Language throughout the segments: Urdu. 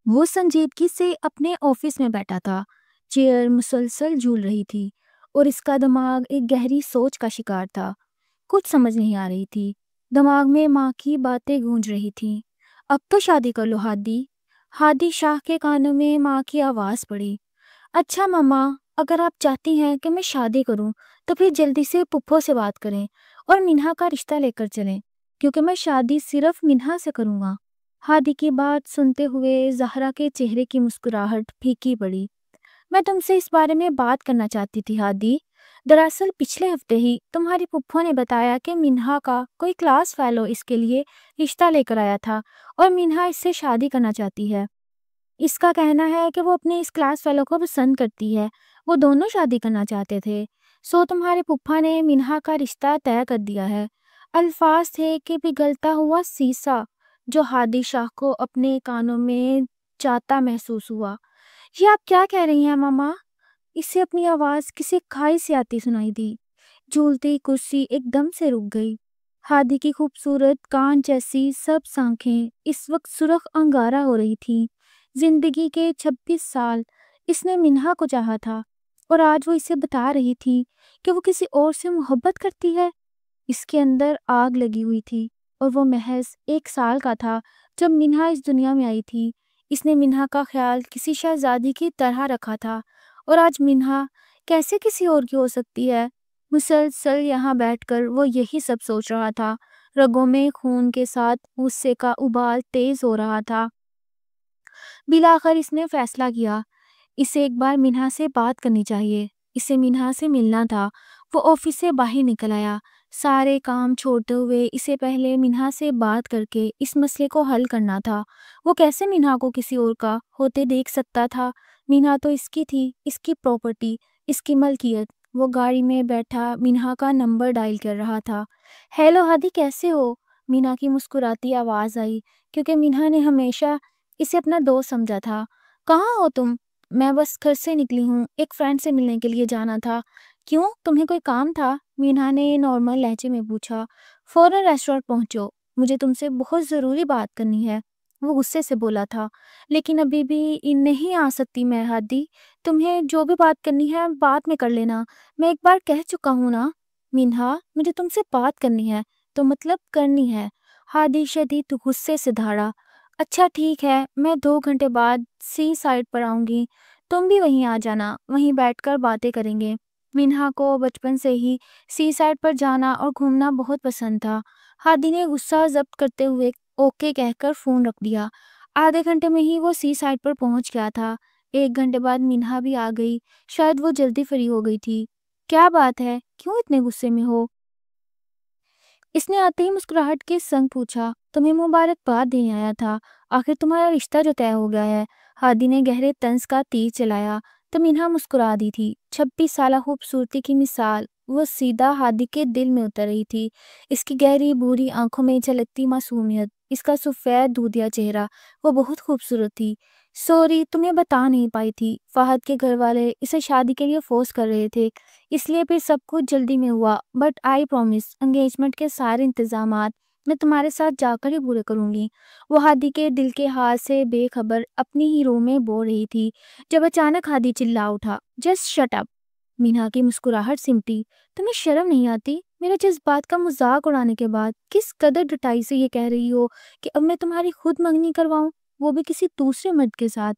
وہ سنجیدگی سے اپنے آفس میں بیٹھا تھا، چیئر مسلسل جھول رہی تھی اور اس کا دماغ ایک گہری سوچ کا شکار تھا۔ کچھ سمجھ نہیں آ رہی تھی، دماغ میں ماں کی باتیں گونج رہی تھیں۔ اب تو شادی کر لو ہادی۔ ہادی شاہ کے کانوں میں ماں کی آواز پڑی۔ اچھا ماما، اگر آپ چاہتی ہیں کہ میں شادی کروں تو پھر جلدی سے پپھو سے بات کریں اور منہا کا رشتہ لے کر چلیں، کیونکہ میں شادی صرف منہا سے کروں گا۔ ہادی کی بات سنتے ہوئے زہرا کے چہرے کی مسکراہٹ پھیکی پڑی۔ میں تم سے اس بارے میں بات کرنا چاہتی تھی ہادی۔ دراصل پچھلے ہفتے ہی تمہاری پپھو نے بتایا کہ منہا کا کوئی کلاس فیلو اس کے لیے رشتہ لے کر آیا تھا اور منہا اس سے شادی کرنا چاہتی ہے۔ اس کا کہنا ہے کہ وہ اپنے اس کلاس فیلو کو پسند کرتی ہے، وہ دونوں شادی کرنا چاہتے تھے، سو تمہارے پپھا نے منہا کا رشتہ طے کر دیا ہے۔ الفاظ تھے کہ پگھلتا ہوا سیسا جو ہادی شاہ کو اپنے کانوں میں چاہتا محسوس ہوا۔ یہ آپ کیا کہہ رہی ہیں ماما؟ اسے اپنی آواز کسی کھائی سے آتی سنائی دی۔ جھولتی کرسی ایک دم سے رک گئی۔ ہادی کی خوبصورت کان جیسی سب آنکھیں اس وقت سرخ انگارہ ہو رہی تھیں۔ زندگی کے 26 سال اس نے منہا کو چاہا تھا اور آج وہ اسے بتا رہی تھی کہ وہ کسی اور سے محبت کرتی ہے۔ اس کے اندر آگ لگی ہوئی تھی اور وہ محض 1 سال کا تھا جب منہا اس دنیا میں آئی تھی۔ اس نے منہا کا خیال کسی شہزادی کی طرح رکھا تھا اور آج منہا کیسے کسی اور کی ہو سکتی ہے؟ مسلسل یہاں بیٹھ کر وہ یہی سب سوچ رہا تھا۔ رگوں میں خون کے ساتھ غصے کا ابال تیز ہو رہا تھا۔ بالآخر اس نے فیصلہ کیا، اسے ایک بار منہا سے بات کرنی چاہیے، اسے منہا سے ملنا تھا۔ وہ آفس سے باہر نکل آیا، سارے کام چھوڑتے ہوئے اسے پہلے منہا سے بات کر کے اس مسئلے کو حل کرنا تھا۔ وہ کیسے منہا کو کسی اور کا ہوتے دیکھ سکتا تھا؟ منہا تو اس کی تھی، اس کی پراپرٹی، اس کی ملکیت۔ وہ گاڑی میں بیٹھا منہا کا نمبر ڈائل کر رہا تھا۔ ہیلو ہادی، کیسے ہو؟ منہا کی مسکراتی آواز آئی، کیونکہ منہا نے ہمیشہ اسے اپنا دوست سمجھا تھا۔ کہاں ہو تم؟ میں بس گھر سے نکلی ہوں، ایک فرینڈ سے ملنے کے لیے جانا تھا۔ کیوں، تمہیں کوئی کام تھا؟ منہا نے نارمل لہجے میں پوچھا۔ فوراً ریسٹورنٹ پہنچو، مجھے تم سے بہت ضروری بات کرنی ہے، وہ غصے سے بولا تھا۔ لیکن ابھی بھی نہیں آ سکتی میں ہادی، تمہیں جو بھی بات کرنی ہے بعد میں کر لینا، میں ایک بار کہہ چکا ہوں نا۔ منہا، مجھے تم سے بات کرنی ہے تو مطلب کرنی ہے۔ ہادی شدید غصے سے دھاڑا۔ اچھا ٹھیک ہے، میں 2 گھنٹے بعد سی سائڈ پر آؤں گی، تم بھی وہیں آ جانا، وہیں بیٹھ کر باتیں کریں گے۔ منہا کو بچپن سے ہی سی سائڈ پر جانا اور گھومنا بہت پسند تھا۔ ہادی نے غصہ ضبط کرتے ہوئے اوکے کہہ کر فون رکھ دیا۔ آدھے گھنٹے میں ہی وہ سی سائڈ پر پہنچ گیا تھا۔ 1 گھنٹے بعد منہا بھی آ گئی، شاید وہ جلدی فری ہو گئی تھی۔ کیا بات ہے، کیوں اتنے غصے میں ہو؟ اس نے آتے ہی مسکراہٹ کے سنگ پوچھا۔ تمہیں مبارکباد دینے آیا تھا، آخر تمہارا رشتہ جو طے ہو گیا ہے۔ ہادی نے گہرے طنز کا تیر چلایا تو منہا مسکرا دی تھی۔ 26 سالہ خوبصورتی کی مثال وہ سیدھا ہادی کے دل میں اتر رہی تھی۔ اس کی گہری بھوری آنکھوں میں جھلکتی معصومیت، اس کا سفید دودھیا چہرہ، وہ بہت خوبصورت تھی۔ سوری، تمہیں بتا نہیں پائی تھی، فہد کے گھر والے اسے شادی کے لیے فورس کر رہے تھے، اس لیے پھر سب کچھ جلدی میں ہوا، بٹ آئی پرومس انگیجمنٹ کے سارے انتظامات میں تمہارے ساتھ جا کر ہی پورے کروں گی۔ وہ ہادی کے دل کے حال سے بے خبر اپنی ہی روح میں بول رہی تھی جب اچانک ہادی چلا اٹھا، جسٹ شٹ اپ۔ منہا کی مسکراہٹ سمٹی۔ تمہیں شرم نہیں آتی؟ میرے جذبات کا مذاق اڑانے کے بعد کس قدر ڈٹائی سے یہ کہہ رہی ہو کہ اب میں تمہاری خود منگنی کرواؤں، وہ بھی کسی دوسرے مرد کے ساتھ؟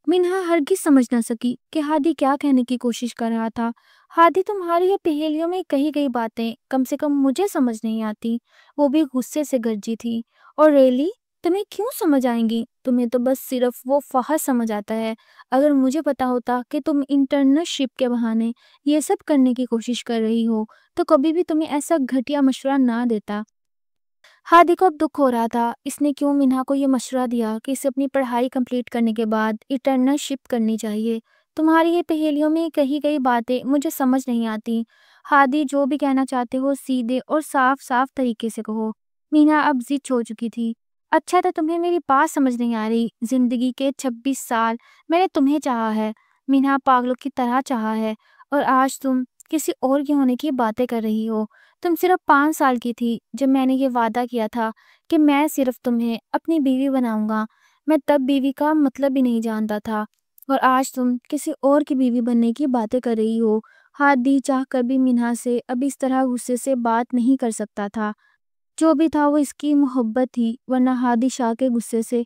منہا ہرگز سمجھ نہ سکی کہ ہادی کیا کہنے کی کوشش کر رہا تھا۔ ہادی، تمہاری یہ پہیلیوں میں کہی گئی باتیں کم سے کم مجھے سمجھ نہیں آتی، وہ بھی غصے سے گرجی تھی۔ اور ریلی، تمہیں کیوں سمجھ آئیں گی؟ تمہیں تو بس صرف وہ فحش سمجھ آتا ہے۔ اگر مجھے پتا ہوتا کہ تم انٹرنشپ کے بہانے یہ سب کرنے کی کوشش کر رہی ہو تو کبھی بھی تمہیں ایسا گھٹیا مشورہ نہ دیتا۔ ہادی کو اب دکھ ہو رہا تھا، اس نے کیوں منہا کو یہ مشورہ دیا کہ اسے اپنی پڑھائی کمپلیٹ کرنے کے بعد انٹرنشپ کرنی چاہیے۔ تمہاری یہ پہیلیوں میں کہی گئی باتیں مجھے سمجھ نہیں آتی۔ ہادی، جو بھی کہنا چاہتے ہو سیدھے اور صاف صاف طریقے سے کہو۔ منہا اب ضد چھوڑ چکی تھی۔ اچھا تو تمہیں میری بات سمجھ نہیں آ رہی؟ زندگی کے 26 سال میں نے تمہیں چاہا ہے، منہا پاگلوں کی طرح چاہا ہے، اور آج تم کسی اور کے ہونے کی باتیں کر رہی ہو۔ تم صرف 5 سال کی تھی جب میں نے یہ وعدہ کیا تھا کہ میں صرف تمہیں اپنی بیوی بناؤں گا۔ میں تب بیوی کا مطلب بھی نہیں جانتا تھا، اور آج تم کسی اور کی بیوی بننے کی باتیں کر رہی ہو۔ ہادی چاہ کر بھی مینہا سے اب اس طرح غصے سے بات نہیں کر سکتا تھا۔ جو بھی تھا وہ اس کی محبت تھی، ورنہ ہادی شاہ کے غصے سے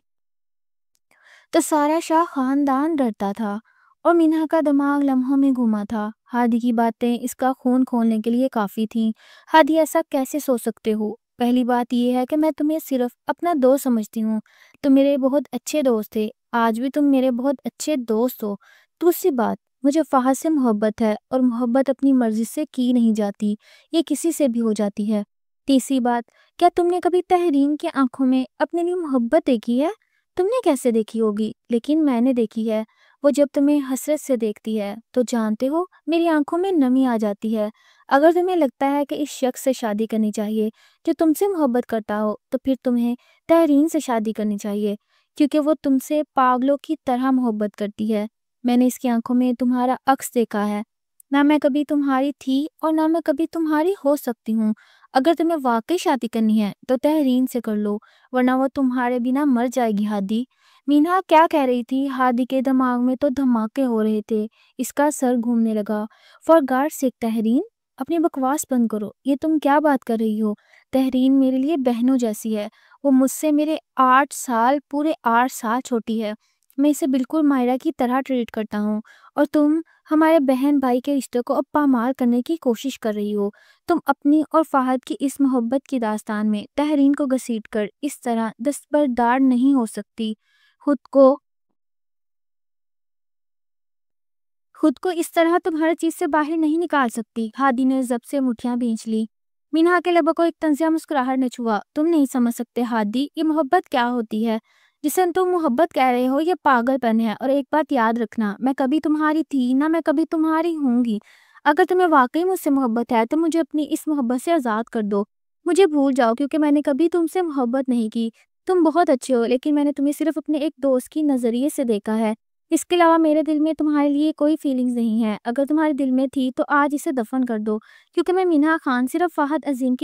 تو سارا شاہ خاندان ڈرتا تھا، اور مینہا کا دماغ لمحوں میں گھوما تھا۔ ہادی کی باتیں اس کا خون کھولنے کے لیے کافی تھیں۔ ہادی ایسا کیسے سوچ سکتے ہو؟ پہلی بات یہ ہے کہ میں تمہیں صرف اپنا دوست سمجھتی ہوں، تم میرے بہت اچھے دوست تھے، آج بھی تم میرے بہت اچھے دوست ہو۔ دوسری بات، مجھے فہد سے محبت ہے، اور محبت اپنی مرضی سے کی نہیں جاتی، یہ کسی سے بھی ہو جاتی ہے۔ تیسری بات، کیا تم نے کبھی تحرین کی آنکھوں میں اپنے لیے محبت دیکھی ہے؟ تم نے کیسے دیکھی ہوگی، لیکن میں نے دیکھی ہے۔ وہ جب تمہیں حسرت سے دیکھتی ہے تو جانتے ہو میری آنکھوں میں نمی آ جاتی ہے۔ اگر تمہیں لگتا ہے کہ اس شخص سے شادی کرنی چاہیے جو تم سے محبت کرتا ہو، تو پھر تمہیں تحرین سے شادی کرنی چاہیے، کیونکہ وہ تم سے پاگلوں کی طرح محبت کرتی ہے۔ میں نے اس کی آنکھوں میں تمہارا عکس دیکھا ہے، نہ میں کبھی تمہاری تھی اور نہ میں کبھی تمہاری ہو سکتی ہوں۔ اگر تمہیں واقعی شادی کرنی ہے تو تحرین سے کر لو، ورنہ وہ تمہارے بنا مر جائے گی۔ ہادی، مینہا کیا کہہ رہی تھی؟ ہادی کے دماغ میں تو دھماکے ہو رہے تھے، اس کا سر گھومنے لگا۔ فار گاڈ سیک تحرین، اپنی بکواس بند کرو، یہ تم کیا بات کر رہی ہو؟ تحرین میرے لیے بہنوں جیسی ہے، وہ مجھ سے میرے 8 سال، پورے 8 سال چھوٹی ہے۔ میں اسے بالکل مائرہ کی طرح ٹریٹ کرتا ہوں، اور تم ہمارے بہن بھائی کے رشتے کو اب پامال کرنے کی کوشش کر رہی ہو۔ تم اپنی اور فہد کی اس محبت کی داستان میں تحرین کو گھسیٹ کر اس طرح دستبردار نہیں ہو سکتی۔ خود کو اس طرح تم ہر چیز سے باہر نہیں نکال سکتی۔ ہادی نے ضبط سے مٹھیاں بھینچ لی۔ مینہا کے لبوں کو ایک طنزیہ مسکراہٹ نے چھوا۔ تم نہیں سمجھ سکتے ہادی، یہ محبت کیا ہوتی ہے جسے تم محبت کہہ رہے ہو، یہ پاگل پن ہے۔ اور ایک بات یاد رکھنا، میں کبھی تمہاری تھی نہ میں کبھی تمہاری ہوں گی۔ اگر تمہیں واقعی مجھ سے محبت ہے تو مجھے اپنی اس محبت سے آزاد کر دو، مجھے بھول جاؤ، کیونکہ میں نے کبھی تم سے محبت نہیں کی۔ تم بہت اچھے ہو، لیکن میں نے تمہیں صرف اپنے ایک دوست کی نظریے سے دیکھا ہے، اس کے علاوہ میرے دل میں تمہارے لیے کوئی فیلنگز نہیں ہے۔ اگر تمہارے دل میں تھی تو آج اسے دفن کر دو، کیونکہ یہ مینہا خان صرف فہد عظیم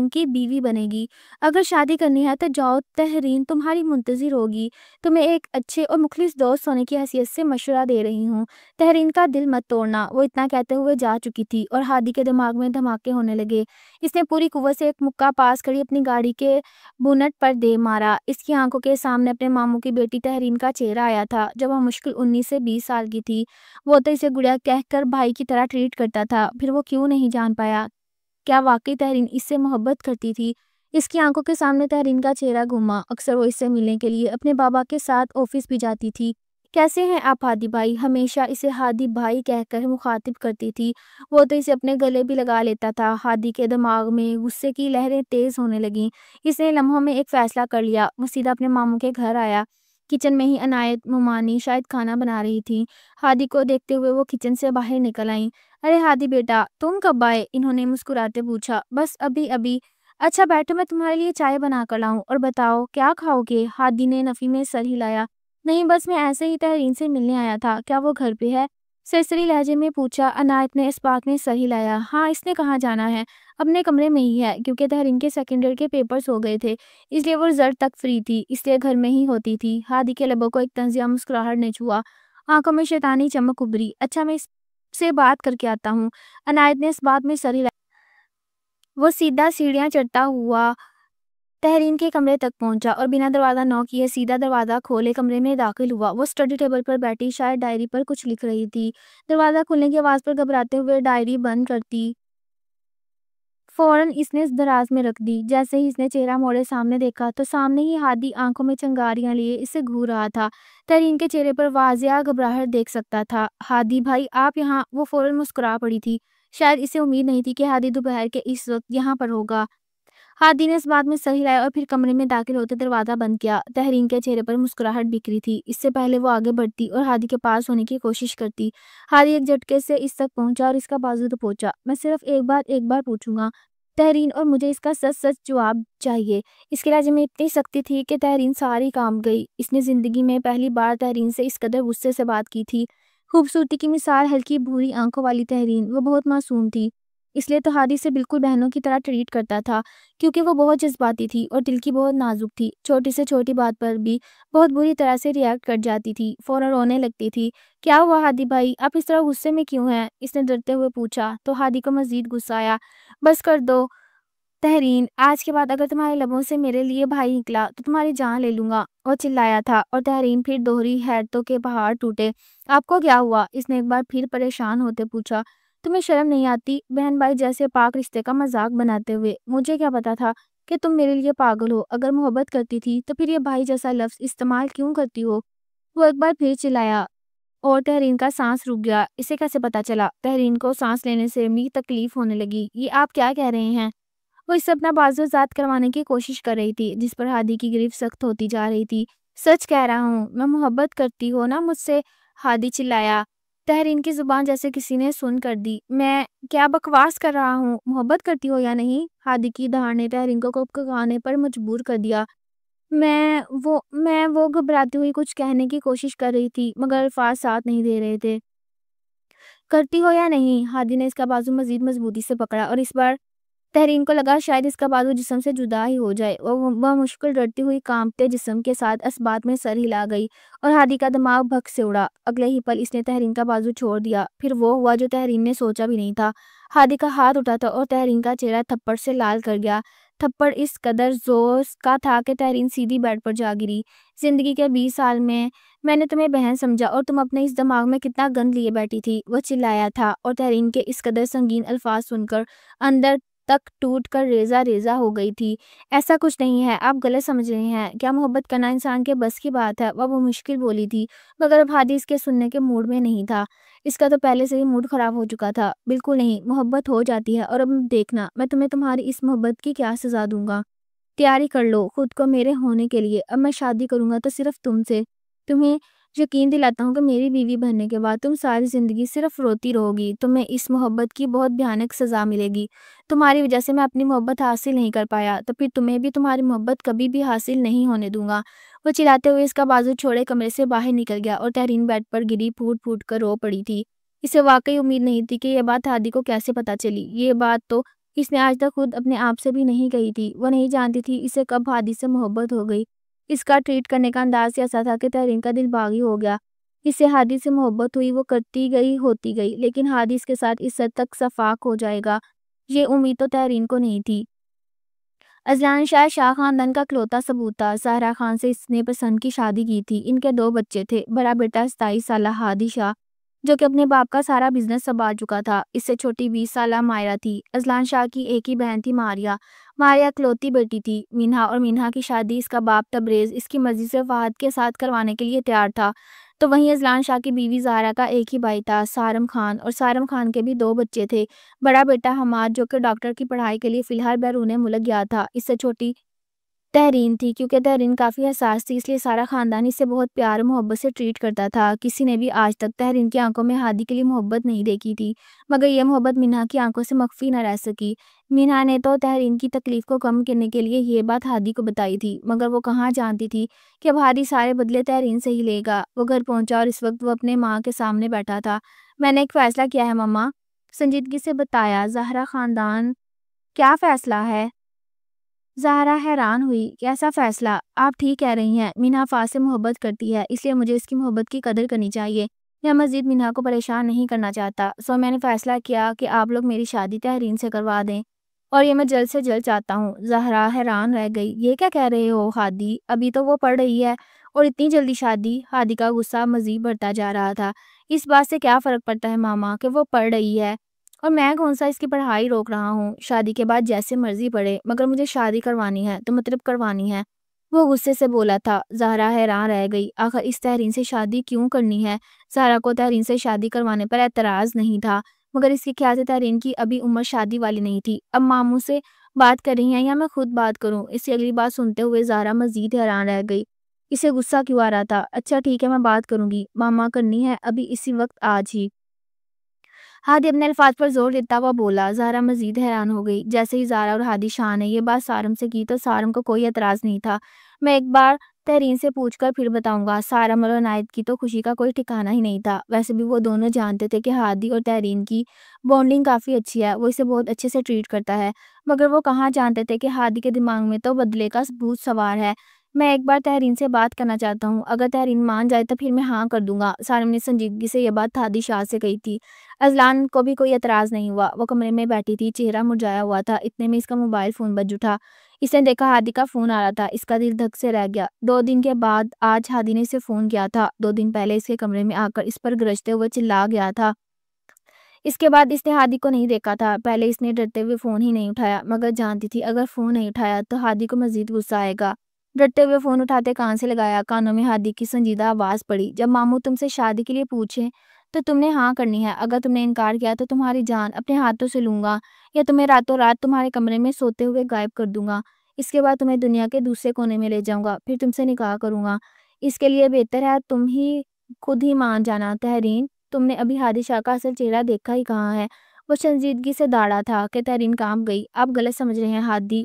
کی بیوی بنے گی۔ اگر شادی کرنی ہے تو جاؤ، تحرین تمہاری منتظر ہوگی۔ تمہیں ایک اچھے اور مخلص دوست ہونے کی حیثیت سے مشورہ دے رہی ہوں، تحرین کا دل مت توڑنا۔ وہ اتنا کہتے ہوئے جا چکی تھی، اور ہادی کے دماغ میں دھماکے ہونے لگے۔ اس نے پوری قوت سے ایک مکہ پاس کری اپنی گاڑی کے بونٹ پر دے مارا۔ اس کی آنکھوں کے سامنے اپنے ماموں کی بیٹی تحرین کا چہرہ آیا تھا، جب وہ مشکل 19 سے 20 سال کی تھی۔ وہ تو اسے گڑیا کہہ کر بھائی کی طرح ٹریٹ کرتا تھا، پھر وہ کیوں نہیں جان پایا؟ کیا واقعی تحرین اس سے محبت کرتی تھی؟ اس کی آنکھوں کے سامنے تحرین کا چہرہ گھوما۔ اکثر وہ اس سے ملنے کے لیے اپنے بابا کے ساتھ آفس بھی جاتی تھی۔ کیسے ہیں آپ ہادی بھائی؟ ہمیشہ اسے ہادی بھائی کہہ کر مخاطب کرتی تھی۔ وہ تو اسے اپنے گلے بھی لگا لیتا تھا۔ ہادی کے دماغ میں غصے کی لہریں تیز ہونے لگیں۔ اس نے لمحوں میں ایک فیصلہ کر لیا۔ وہ سیدھا اپنے ماموں کے گھر آیا۔ کچن میں ہی عنایت ممانی شاید کھانا بنا رہی تھی۔ ہادی کو دیکھتے ہوئے وہ کچن سے باہر نکل آئیں۔ ارے ہادی بیٹا، تم کب آئے؟ انہوں نے مسکراتے پوچھا۔ بس ابھی۔ اچھا بیٹھو، میں تمہارے لیے چائے بنا کر لاؤں، اور بتاؤ کیا کھاؤ گے؟ ہادی نے نفی میں سر ہلایا۔ نہیں، بس میں ایسے ہی تحرین سے ملنے آیا تھا، کیا وہ گھر پہ ہے؟ سرسری لہجے میں پوچھا۔ عنایت نے اس بات میں سر ہلایا۔ ہاں، اس نے کہاں جانا ہے، اپنے کمرے میں ہی ہے، کیونکہ تحرین کے سیکنڈ ایئر کے پیپرز ہو گئے تھے، اس لیے وہ زر تک فری تھی، اس لیے گھر میں ہی ہوتی تھی۔ ہادی کے لبوں کو ایک طنزیہ مسکراہٹ نے چھوا، آنکھوں میں شیطانی چمک ابھری۔ اچھا، میں اس سے بات کر کے آتا ہوں۔ عنایت نے اس بات میں سر ہلایا۔ وہ سیدھا سیڑھیاں چڑھتا ہوا تحرین کے کمرے تک پہنچا، اور بنا دروازہ نوک کیے سیدھا دروازہ کھولے کمرے میں داخل ہوا۔ وہ اسٹڈی ٹیبل پر بیٹھی شاید ڈائری پر کچھ لکھ رہی تھی۔ دروازہ کھلنے کی آواز پر گھبراتے ہوئے ڈائری بند کرتی فوراً اس نے دراز میں رکھ دی۔ جیسے ہی اس نے چہرہ موڑے سامنے دیکھا تو سامنے ہی ہادی آنکھوں میں چنگاریاں لیے اسے گھور رہا تھا۔ تحرین کے چہرے پر واضح گھبراہٹ دیکھ سکتا تھا۔ ہادی بھائی، آپ یہاں؟ وہ فوراً مسکرا پڑی تھی، شاید اسے امید نہیں تھی کہ ہادی دوپہر کے اس وقت یہاں پر ہوگا۔ ہادی نے اس بات میں سر ہلایا اور پھر کمرے میں داخل ہوتے دروازہ بند کیا۔ تحرین کے چہرے پر مسکراہٹ بکھری تھی۔ اس سے پہلے وہ آگے بڑھتی اور ہادی کے پاس ہونے کی کوشش کرتی، ہادی ایک جھٹکے سے اس تک پہنچا اور اس کا بازو دبوچا۔ میں صرف ایک بار پوچھوں گا تحرین، اور مجھے اس کا سچ سچ جواب چاہیے۔ اس کے لہجے میں اتنی سختی تھی کہ تحرین ساری کانپ گئی۔ اس نے زندگی میں پہلی بار تحرین سے اس قدر غصے سے بات کی تھی۔ خوبصورتی کی مثال، ہلکی بھوری آنکھوں والی تحرین، وہ بہت معصوم تھی۔ اس لیے تو ہادی سے بالکل بہنوں کی طرح ٹریٹ کرتا تھا، کیونکہ وہ بہت جذباتی تھی اور دل کی بہت نازک تھی۔ چھوٹی سے چھوٹی بات پر بھی بہت بری طرح سے ریئیکٹ کر جاتی تھی، فوراً رونے لگتی تھی۔ کیا ہوا ہادی بھائی، آپ اس طرح غصے میں کیوں ہیں؟ اس نے ڈرتے ہوئے پوچھا تو ہادی کو مزید غصہ آیا۔ بس کر دو تحرین، آج کے بعد اگر تمہارے لبوں سے میرے لیے بھائی نکلا تو تمہاری جان لے لوں گا، اور چلایا تھا، اور تحرین پھر دوہری حیرتوں کے پہاڑ ٹوٹے۔ آپ کو کیا ہوا؟ اس نے ایک بار پھر پریشان ہوتے پوچھا۔ تمہیں شرم نہیں آتی؟ بہن بھائی جیسے پاک رشتے کا مذاق بناتے ہوئے۔ مجھے کیا پتا تھا کہ تم میرے لیے پاگل ہو؟ اگر محبت کرتی تھی تو پھر یہ بھائی جیسا لفظ استعمال کیوں کرتی ہو؟ وہ ایک بار پھر چلایا اور تحرین کا سانس رک گیا۔ اسے کیسے پتا چلا؟ تحرین کو سانس لینے سے بھی تکلیف ہونے لگی۔ یہ آپ کیا کہہ رہے ہیں؟ وہ اس سے اپنا بازو ذات کروانے کی کوشش کر رہی تھی، جس پر ہادی کی گریف سخت ہوتی جا رہی تھی۔ سچ کہہ رہا ہوں، میں محبت کرتی ہو نا مجھ سے؟ ہادی چلایا۔ تحرین کی زبان جیسے کسی نے سن کر دی۔ میں کیا بکواس کر رہا ہوں؟ محبت کرتی ہو یا نہیں؟ ہادی کی دہاڑ نے تحرین کو کپکپانے پر مجبور کر دیا۔ میں وہ گھبراتی ہوئی کچھ کہنے کی کوشش کر رہی تھی، مگر الفاظ ساتھ نہیں دے رہے تھے۔ کرتی ہو یا نہیں؟ ہادی نے اس کا بازو مزید مضبوطی سے پکڑا، اور اس بار تحرین کو لگا شاید اس کا بازو جسم سے جدا ہی ہو جائے۔ وہ مشکل ڈرتی ہوئی کانپتے جسم کے ساتھ اس بات میں سر ہلا گئی، اور ہادی کا دماغ بھگ سے اڑا۔ اگلے ہی پل اس نے تحرین کا بازو چھوڑ دیا۔ پھر وہ ہوا جو تحرین نے سوچا بھی نہیں تھا۔ ہادی کا ہاتھ اٹھا تھا اور تحرین کا چہرہ تھپڑ سے لال کر گیا۔ تھپڑ اس قدر زور کا تھا کہ تحرین سیدھی بیڈ پر جا گری۔ زندگی کے 20 سال میں نے تمہیں بہن سمجھا، اور تم اپنے اس دماغ میں کتنا گند لیے بیٹھی تھی؟ وہ چلایا تھا، اور تحرین کے اس قدر سنگین الفاظ سن کر اندر تک ٹوٹ کر ریزہ ریزہ ہو گئی تھی۔ ایسا کچھ نہیں ہے، آپ غلط سمجھ رہے ہیں۔ کیا محبت کرنا انسان کے بس کی بات ہے؟ وہ مشکل بولی تھی، مگر اب ہادی اس کے سننے کے موڈ میں نہیں تھا۔ اس کا تو پہلے سے ہی موڈ خراب ہو چکا تھا۔ بالکل نہیں، محبت ہو جاتی ہے، اور اب دیکھنا میں تمہیں تمہاری اس محبت کی کیا سزا دوں گا۔ تیاری کر لو خود کو میرے ہونے کے لیے۔ اب میں شادی کروں گا تو صرف تم سے۔ تمہیں یقین دلاتا ہوں کہ میری بیوی بننے کے بعد تم ساری زندگی صرف روتی رہو گی۔ تمہیں اس محبت کی بہت بھیانک سزا ملے گی۔ تمہاری وجہ سے میں اپنی محبت حاصل نہیں کر پایا، تو پھر تمہیں بھی تمہاری محبت کبھی بھی حاصل نہیں ہونے دوں گا۔ وہ چلاتے ہوئے اس کا بازو چھوڑے کمرے سے باہر نکل گیا، اور تحرین بیڈ پر گری پھوٹ پھوٹ کر رو پڑی تھی۔ اسے واقعی امید نہیں تھی کہ یہ بات ہادی کو کیسے پتا چلی۔ یہ بات تو اس نے آج تک خود اپنے آپ سے بھی نہیں کہی تھی۔ وہ نہیں جانتی تھی اسے کب ہادی سے محبت ہو گئی۔ اس کا ٹریٹ کرنے کا انداز ایسا تھا کہ تحرین کا دل باغی ہو گیا۔ اس سے ہادی سے محبت ہوئی، وہ کرتی گئی ہوتی گئی، لیکن ہادی اس کے ساتھ اس حد تک شفاق ہو جائے گا یہ امید تو تحرین کو نہیں تھی۔ اذلان شاہ خاندان کا اکلوتا ثبوت تھا۔ زہرا خان سے اس نے پسند کی شادی کی تھی۔ ان کے 2 بچے تھے۔ بڑا بیٹا 27 سالہ ہادی شاہ، جو کہ اپنے باپ کا سارا بزنس سنبھال چکا تھا۔ اس سے چھوٹی 20 سالہ مائرہ تھی۔ اذلان شاہ کی ایک ہی بہن تھی ماریہ۔ ماریہ اکلوتی بیٹی تھی مینہا، اور مینہا کی شادی اس کا باپ تبریز اس کی مرضی سے فہد کے ساتھ کروانے کے لیے تیار تھا۔ تو وہیں اذلان شاہ کی بیوی زہرا کا ایک ہی بھائی تھا، سارم خان، اور سارم خان کے بھی 2 بچے تھے۔ بڑا بیٹا حماد، جو کہ ڈاکٹر کی پڑھائی کے لیے فی الحال بیرون ملک گیا تھا۔ اس سے چھوٹی تحرین تھی۔ کیونکہ تحرین کافی حساس تھی، اس لیے سارا خاندان اسے بہت پیار و محبت سے ٹریٹ کرتا تھا۔ کسی نے بھی آج تک تحرین کی آنکھوں میں ہادی کے لیے محبت نہیں دیکھی تھی، مگر یہ محبت مینہا کی آنکھوں سے مخفی نہ رہ سکی۔ مینہا نے تو تحرین کی تکلیف کو کم کرنے کے لیے یہ بات ہادی کو بتائی تھی، مگر وہ کہاں جانتی تھی کہ اب ہادی سارے بدلے تحرین سے ہی لے گا۔ وہ گھر پہنچا اور اس وقت وہ اپنے ماں کے سامنے بیٹھا تھا۔ میں نے ایک فیصلہ کیا ہے ماما، سنجیدگی سے بتایا زہرا خاندان۔ کیا فیصلہ ہے؟ زہرا حیران ہوئی۔ کیسا فیصلہ؟ آپ ٹھیک کہہ رہی ہیں، مینہا فہد سے محبت کرتی ہے، اس لیے مجھے اس کی محبت کی قدر کرنی چاہیے۔ میں مزید مینہا کو پریشان نہیں کرنا چاہتا، سو میں نے فیصلہ کیا کہ آپ لوگ میری شادی تحرین سے کروا دیں، اور یہ میں جلد سے جلد چاہتا ہوں۔ زہرا حیران رہ گئی۔ یہ کیا کہہ رہے ہو ہادی؟ ابھی تو وہ پڑھ رہی ہے، اور اتنی جلدی شادی؟ ہادی کا غصہ مزید بڑھتا جا رہا تھا۔ اس بات سے کیا فرق پڑتا ہے ماما کہ وہ پڑھ رہی ہے، اور میں کون سا اس کی پڑھائی روک رہا ہوں؟ شادی کے بعد جیسے مرضی پڑھے، مگر مجھے شادی کروانی ہے تو مطلب کروانی ہے، وہ غصے سے بولا تھا۔ زہرا حیران رہ گئی۔ آخر اس تحرین سے شادی کیوں کرنی ہے؟ زہرا کو تحرین سے شادی کروانے پر اعتراض نہیں تھا، مگر اس کے خیال سے تحرین کی ابھی عمر شادی والی نہیں تھی۔ اب ماموں سے بات کر رہی ہیں یا میں خود بات کروں؟ اس سے اگلی بات سنتے ہوئے زہرا مزید حیران رہ گئی۔ اسے غصہ کیوں آ رہا تھا؟ اچھا ٹھیک ہے، میں بات کروں گی، ماما کرنی ہے ابھی اسی وقت، آج ہی؟ ہادی اپنے الفاظ پر زور دیتا ہوا بولا۔ زہرا مزید حیران ہو گئی۔ جیسے ہی زہرا اور ہادی شاہ نے یہ بات سارم سے کی تو سارم کو کوئی اعتراض نہیں تھا۔ میں ایک بار تحرین سے پوچھ کر پھر بتاؤں گا۔ سارم اور عنایت کی تو خوشی کا کوئی ٹھکانہ ہی نہیں تھا۔ ویسے بھی وہ دونوں جانتے تھے کہ ہادی اور تحرین کی بانڈنگ کافی اچھی ہے، وہ اسے بہت اچھے سے ٹریٹ کرتا ہے، مگر وہ کہاں جانتے تھے کہ ہادی کے دماغ میں تو بدلے کا بھوت سوار ہے۔ میں ایک بار تحرین سے بات کرنا چاہتا ہوں، اگر تحرین مان جائے تو پھر میں ہاں کر دوں گا۔ سارم نے سنجیدگی سے یہ بات ہادی شاہ سے کہی تھی۔ اذلان کو بھی کوئی اعتراض نہیں ہوا، وہ کمرے میں بیٹھی تھی، چہرہ مرجھایا ہوا تھا۔ اتنے میں اس کا موبائل فون بج اٹھا۔ اس نے دیکھا ہادی کا فون آ رہا تھا، اس کا دل دھک سے رہ گیا۔ 2 دن کے بعد آج ہادی نے اسے فون کیا تھا۔ 2 دن پہلے اس کے کمرے میں آ کر اس پر گرجتے ہوئے چلا گیا تھا۔ اس کے بعد اس نے ہادی کو نہیں دیکھا تھا۔ پہلے اس نے ڈرتے ہوئے فون ہی نہیں اٹھایا، مگر جانتی تھی اگر فون نہیں اٹھایا تو ہادی کو مزید غصہ آئے گا۔ ڈرتے ہوئے فون اٹھاتے کان سے لگایا، کانوں میں ہادی کی سنجیدہ آواز پڑی، جب ماموں تم سے شادی کے لیے پوچھیں تو تم نے ہاں کرنی ہے، اگر تم نے انکار کیا تو تمہاری جان اپنے ہاتھوں سے لوں گا یا تمہیں راتوں رات تمہارے کمرے میں سوتے ہوئے غائب کر دوں گا۔ اس کے بعد تمہیں دنیا کے دوسرے کونے میں لے جاؤں گا، پھر تم سے نکاح کروں گا۔ اس کے لیے بہتر ہے تم ہی خود ہی مان جانا۔ تحرین، تم نے ابھی ہادی شاہ کا اصل چہرہ دیکھا ہی کہاں ہے؟ وہ سنجیدگی سے داڑا تھا کہ تحرین کانپ گئی۔ آپ غلط سمجھ رہے ہیں ہادی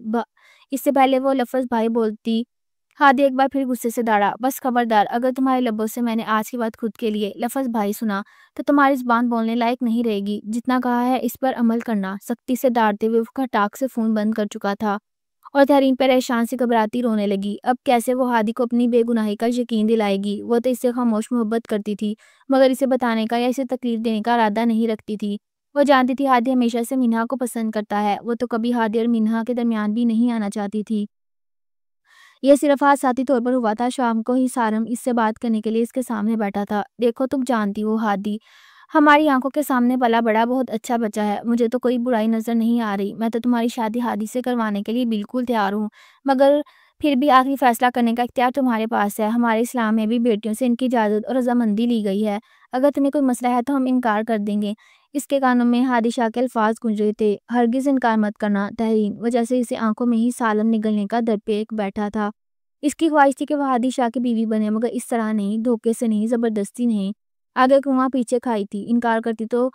اس سے پہلے وہ لفظ بھائی بولتی ہادی ایک بار پھر غصے سے داڑا۔ بس خبردار، اگر تمہارے لبوں سے میں نے آج کی بات خود کے لیے لفظ بھائی سنا تو تمہاری زبان بولنے لائق نہیں رہے گی۔ جتنا کہا ہے اس پر عمل کرنا۔ سختی سے داڑتے ہوئے وہ کھٹاک سے فون بند کر چکا تھا اور تحرین پریشان سے گھبراتی رونے لگی۔ اب کیسے وہ ہادی کو اپنی بے گناہی کا یقین دلائے گی؟ وہ تو اس سے خاموش محبت کرتی تھی، مگر اسے بتانے کا یا اسے تکلیف دینے کا ارادہ نہیں رکھتی تھی۔ وہ جانتی تھی ہادی ہمیشہ سے منہا کو پسند کرتا ہے، وہ تو کبھی ہادی اور منہا کے درمیان بھی نہیں آنا چاہتی تھی۔ یہ صرف حادثاتی طور پر ہوا تھا۔ شام کو ہی سارم اس سے بات کرنے کے لیے اس کے سامنے بیٹھا تھا۔ دیکھو تم جانتی ہو ہادی ہماری آنکھوں کے سامنے پلا بڑا بہت اچھا بچہ ہے، مجھے تو کوئی برائی نظر نہیں آ رہی، میں تو تمہاری شادی ہادی سے کروانے کے لیے بالکل تیار ہوں، مگر پھر بھی آخری فیصلہ کرنے کا اختیار تمہارے پاس ہے۔ ہمارے اسلام میں بھی بیٹیوں سے ان کی اجازت اور رضامندی لی گئی ہے، اگر تمہیں کوئی مسئلہ ہے تو ہم انکار کر دیں گے۔ اس کے کانوں میں ہادی شاہ کے الفاظ گونج رہے تھے، ہرگز انکار مت کرنا تحرین۔ وہ جیسے اسے آنکھوں میں ہی سالم نگلنے کا در پہ بیٹھا تھا۔ اس کی خواہش تھی کہ وہ ہادی شاہ کی بیوی بنے، مگر اس طرح نہیں، دھوکے سے نہیں، زبردستی نہیں۔ آگے کنواں پیچھے کھائی تھی، انکار کرتی تو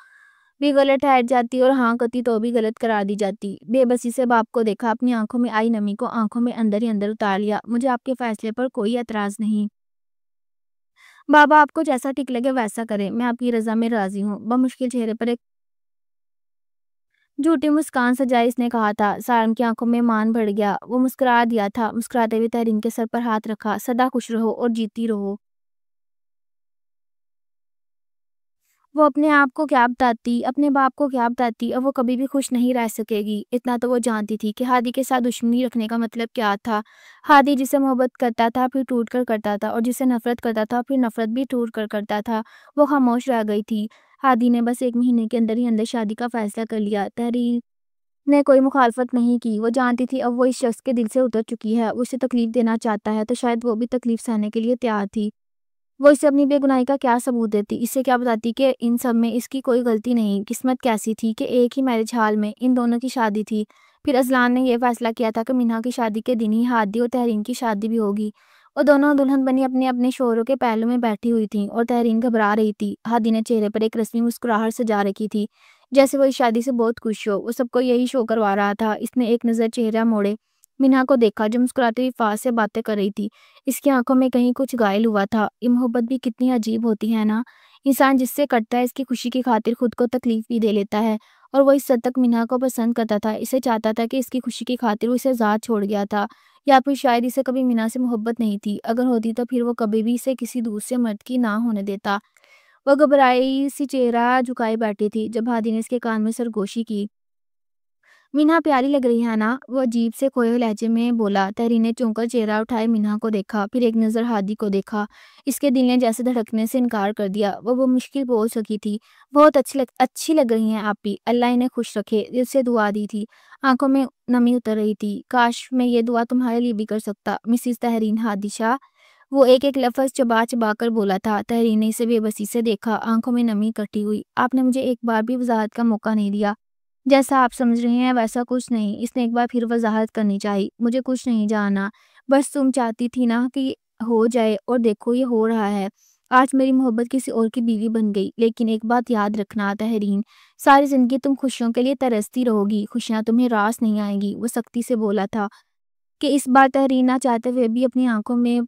بھی غلط ٹھہر جاتی اور ہاں کرتی تو بھی غلط قرار دی جاتی۔ بے بسی سے باپ کو دیکھا، اپنی آنکھوں میں آئی نمی کو آنکھوں میں اندر ہی اندر اتار لیا۔ مجھے آپ کے فیصلے پر کوئی اعتراض نہیں بابا، آپ کو جیسا ٹھیک لگے ویسا کریں، میں آپ کی رضا میں راضی ہوں۔ بمشکل چہرے پر ایک جھوٹی مسکان سجائے اس نے کہا تھا۔ سارم کی آنکھوں میں مان بڑھ گیا، وہ مسکرا دیا تھا۔ مسکراتے ہوئے تحرین کے سر پر ہاتھ رکھا، سدا خوش رہو اور جیتی رہو۔ وہ اپنے آپ کو کیا بتاتی، اپنے باپ کو کیا بتاتی، اور وہ کبھی بھی خوش نہیں رہ سکے گی۔ اتنا تو وہ جانتی تھی کہ ہادی کے ساتھ دشمنی رکھنے کا مطلب کیا تھا۔ ہادی جسے محبت کرتا تھا پھر ٹوٹ کر کرتا تھا، اور جسے نفرت کرتا تھا پھر نفرت بھی ٹوٹ کر کرتا تھا۔ وہ خاموش رہ گئی تھی۔ ہادی نے بس 1 مہینے کے اندر ہی اندر شادی کا فیصلہ کر لیا۔ تحریر نے کوئی مخالفت نہیں کی، وہ جانتی تھی اب وہ اس شخص کے دل سے اتر چکی ہے، وہ اسے تکلیف دینا چاہتا ہے تو شاید وہ بھی تکلیف سہنے کے لیے تیار تھی۔ وہ اسے اپنی بے گناہی کا کیا ثبوت دیتی، اسے کیا بتاتی کہ ان سب میں اس کی کوئی غلطی نہیں۔ قسمت کیسی تھی کہ ایک ہی میرج ہال میں ان دونوں کی شادی تھی۔ پھر اذلان نے یہ فیصلہ کیا تھا کہ منہا کی شادی کے دن ہی ہادی اور تحرین کی شادی بھی ہوگی۔ وہ دونوں دلہن بنی اپنے اپنے شوہروں کے پہلو میں بیٹھی ہوئی تھیں اور تحرین گھبرا رہی تھی۔ ہادی نے چہرے پر ایک رسمی مسکراہٹ سجا رکھی تھی، جیسے وہ اس شادی سے بہت خوش ہو۔ وہ سب کو یہی شو کروا رہا تھا۔ اس نے ایک نظر چہرہ موڑے منہا کو دیکھا جو مسکراتی ہوئی فاس سے باتیں کر رہی تھی۔ اس کی آنکھوں میں کہیں کچھ غائل ہوا تھا۔ یہ محبت بھی کتنی عجیب ہوتی ہے نا، انسان جس سے کرتا ہے اس کی خوشی کی خاطر خود کو تکلیف بھی دے لیتا ہے، اور وہ اس حد تک منہا کو پسند کرتا تھا، اسے چاہتا تھا کہ اس کی خوشی کی خاطر وہ اسے ذات چھوڑ گیا تھا، یا پھر شاید اسے کبھی منہا سے محبت نہیں تھی، اگر ہوتی تو پھر وہ کبھی بھی اسے کسی دوسرے مرد کی نہ ہونے دیتا۔ وہ گھبرائی سی چہرہ جھکائے بیٹھی تھی جب ہادی نے اس کے کان میں سرگوشی کی۔ منہا پیاری لگ رہی ہے نا، وہ عجیب سے کھوئے ہوئے لہجے میں بولا۔ تحرین نے چونک کر چہرہ اٹھائے منہا کو دیکھا، پھر ایک نظر ہادی کو دیکھا۔ اس کے دل نے جیسے دھڑکنے سے انکار کر دیا۔ وہ مشکل بول سکی تھی، بہت اچھی لگ رہی ہیں آپ بھی، اللہ انہیں خوش رکھے، دل سے دعا دی تھی۔ آنکھوں میں نمی اتر رہی تھی۔ کاش میں یہ دعا تمہارے لیے بھی کر سکتا مسز تحرین ہادی شاہ، وہ ایک ایک لفظ چبا چبا کر بولا تھا۔ تحرین نے اسے بے بسی سے دیکھا، آنکھوں میں نمی اکٹھی ہوئی۔ آپ نے مجھے ایک بار بھی وضاحت کا موقع نہیں دیا، جیسا آپ سمجھ رہے ہیں ویسا کچھ نہیں۔ اس نے ایک بار پھر وضاحت کرنی چاہی۔ مجھے کچھ نہیں جانا، بس تم چاہتی تھی نا کہ ہو جائے، اور دیکھو یہ ہو رہا ہے۔ آج میری محبت کسی اور کی بیوی بن گئی، لیکن ایک بات یاد رکھنا تحرین، ساری زندگی تم خوشیوں کے لیے ترستی رہو گی، خوشیاں تمہیں راس نہیں آئیں گی۔ وہ سختی سے بولا تھا کہ اس بار تحرین نہ چاہتے ہوئے بھی اپنی آنکھوں میں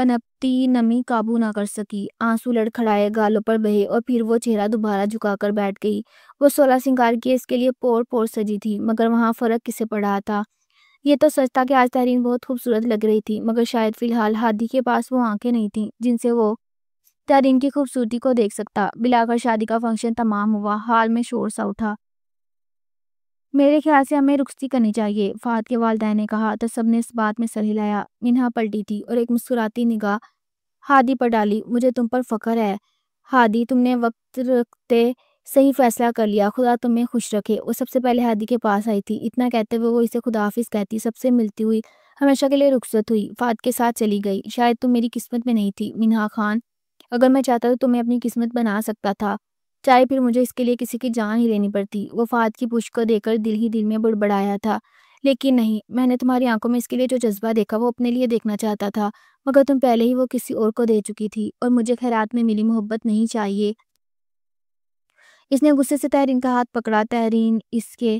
پنپتی نمی قابو نہ کر سکی، آنسو لڑکھڑائے، گالوں پر بہے اور پھر وہ چہرہ دوبارہ جھکا کر بیٹھ گئی۔ وہ 16 سنگار کی اس کے لیے پور پور سجی تھی، مگر وہاں فرق کسے پڑا تھا؟ یہ تو سچ تھا کہ آج تہرین بہت خوبصورت لگ رہی تھی، مگر شاید فی الحال ہادی کے پاس وہ آنکھیں نہیں تھیں جن سے وہ تہرین کی خوبصورتی کو دیکھ سکتا۔ بلاخر شادی کا فنکشن تمام ہوا، ہال میں شور سا اٹھا۔ میرے خیال سے ہمیں رخصتی کرنی چاہیے، فہد کے والدین نے کہا تو سب نے اس بات میں سر ہلایا۔ منہا پلٹی تھی اور ایک مسکراتی نگاہ ہادی پر ڈالی۔ مجھے تم پر فخر ہے ہادی، تم نے وقت رکھتے صحیح فیصلہ کر لیا، خدا تمہیں خوش رکھے۔ وہ سب سے پہلے ہادی کے پاس آئی تھی، اتنا کہتے ہوئے وہ اسے خدا حافظ کہتی سب سے ملتی ہوئی ہمیشہ کے لیے رخصت ہوئی، فہد کے ساتھ چلی گئی۔ شاید تم میری قسمت میں نہیں تھی منہا خان، اگر میں چاہتا تو تمہیں اپنی قسمت بنا سکتا تھا، چاہے پھر مجھے اس کے لیے کسی کی جان ہی لینی پڑتی۔ وہ فہد کی پشت کو دیکھ کر دل ہی دل میں بڑبڑایا تھا، لیکن نہیں، میں نے تمہاری آنکھوں میں اس کے لیے جو جذبہ دیکھا وہ اپنے لیے دیکھنا چاہتا تھا، مگر تم پہلے ہی وہ کسی اور کو دے چکی تھی، اور مجھے خیرات میں ملی محبت نہیں چاہیے۔ اس نے غصے سے تہرین کا ہاتھ پکڑا۔ تہرین اس کے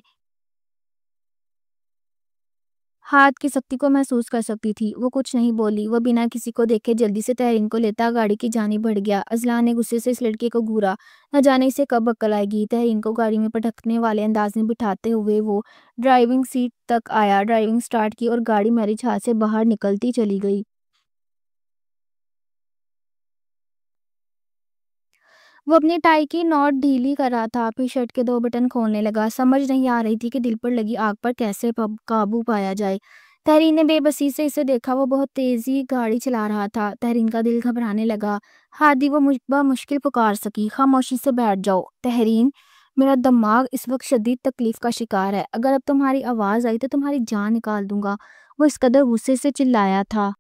ہاتھ کی سختی کو محسوس کر سکتی تھی، وہ کچھ نہیں بولی۔ وہ بنا کسی کو دیکھے جلدی سے تہرین کو لیتا گاڑی کی جانب بڑھ گیا۔ اذلان نے غصے سے اس لڑکے کو گھورا، نہ جانے اسے کب عقل آئے گی۔ تہرین کو گاڑی میں پٹکنے والے انداز میں بٹھاتے ہوئے وہ ڈرائیونگ سیٹ تک آیا، ڈرائیونگ سٹارٹ کی اور گاڑی میرج ہال سے باہر نکلتی چلی گئی۔ وہ اپنی ٹائی کی نوٹ ڈھیلی کر رہا تھا، پھر شرٹ کے 2 بٹن کھولنے لگا۔ سمجھ نہیں آ رہی تھی کہ دل پر لگی آگ پر کیسے قابو پایا جائے۔ تہرین نے بے بسی سے اسے دیکھا، وہ بہت تیزی گاڑی چلا رہا تھا۔ تہرین کا دل گھبرانے لگا۔ ہادی وہ بمشکل پکار سکی، خاموشی سے بیٹھ جاؤ تہرین، میرا دماغ اس وقت شدید تکلیف کا شکار ہے، اگر اب تمہاری آواز آئی تو تمہاری جان نکال دوں گا۔ وہ اس قدر غصے سے چلایا تھا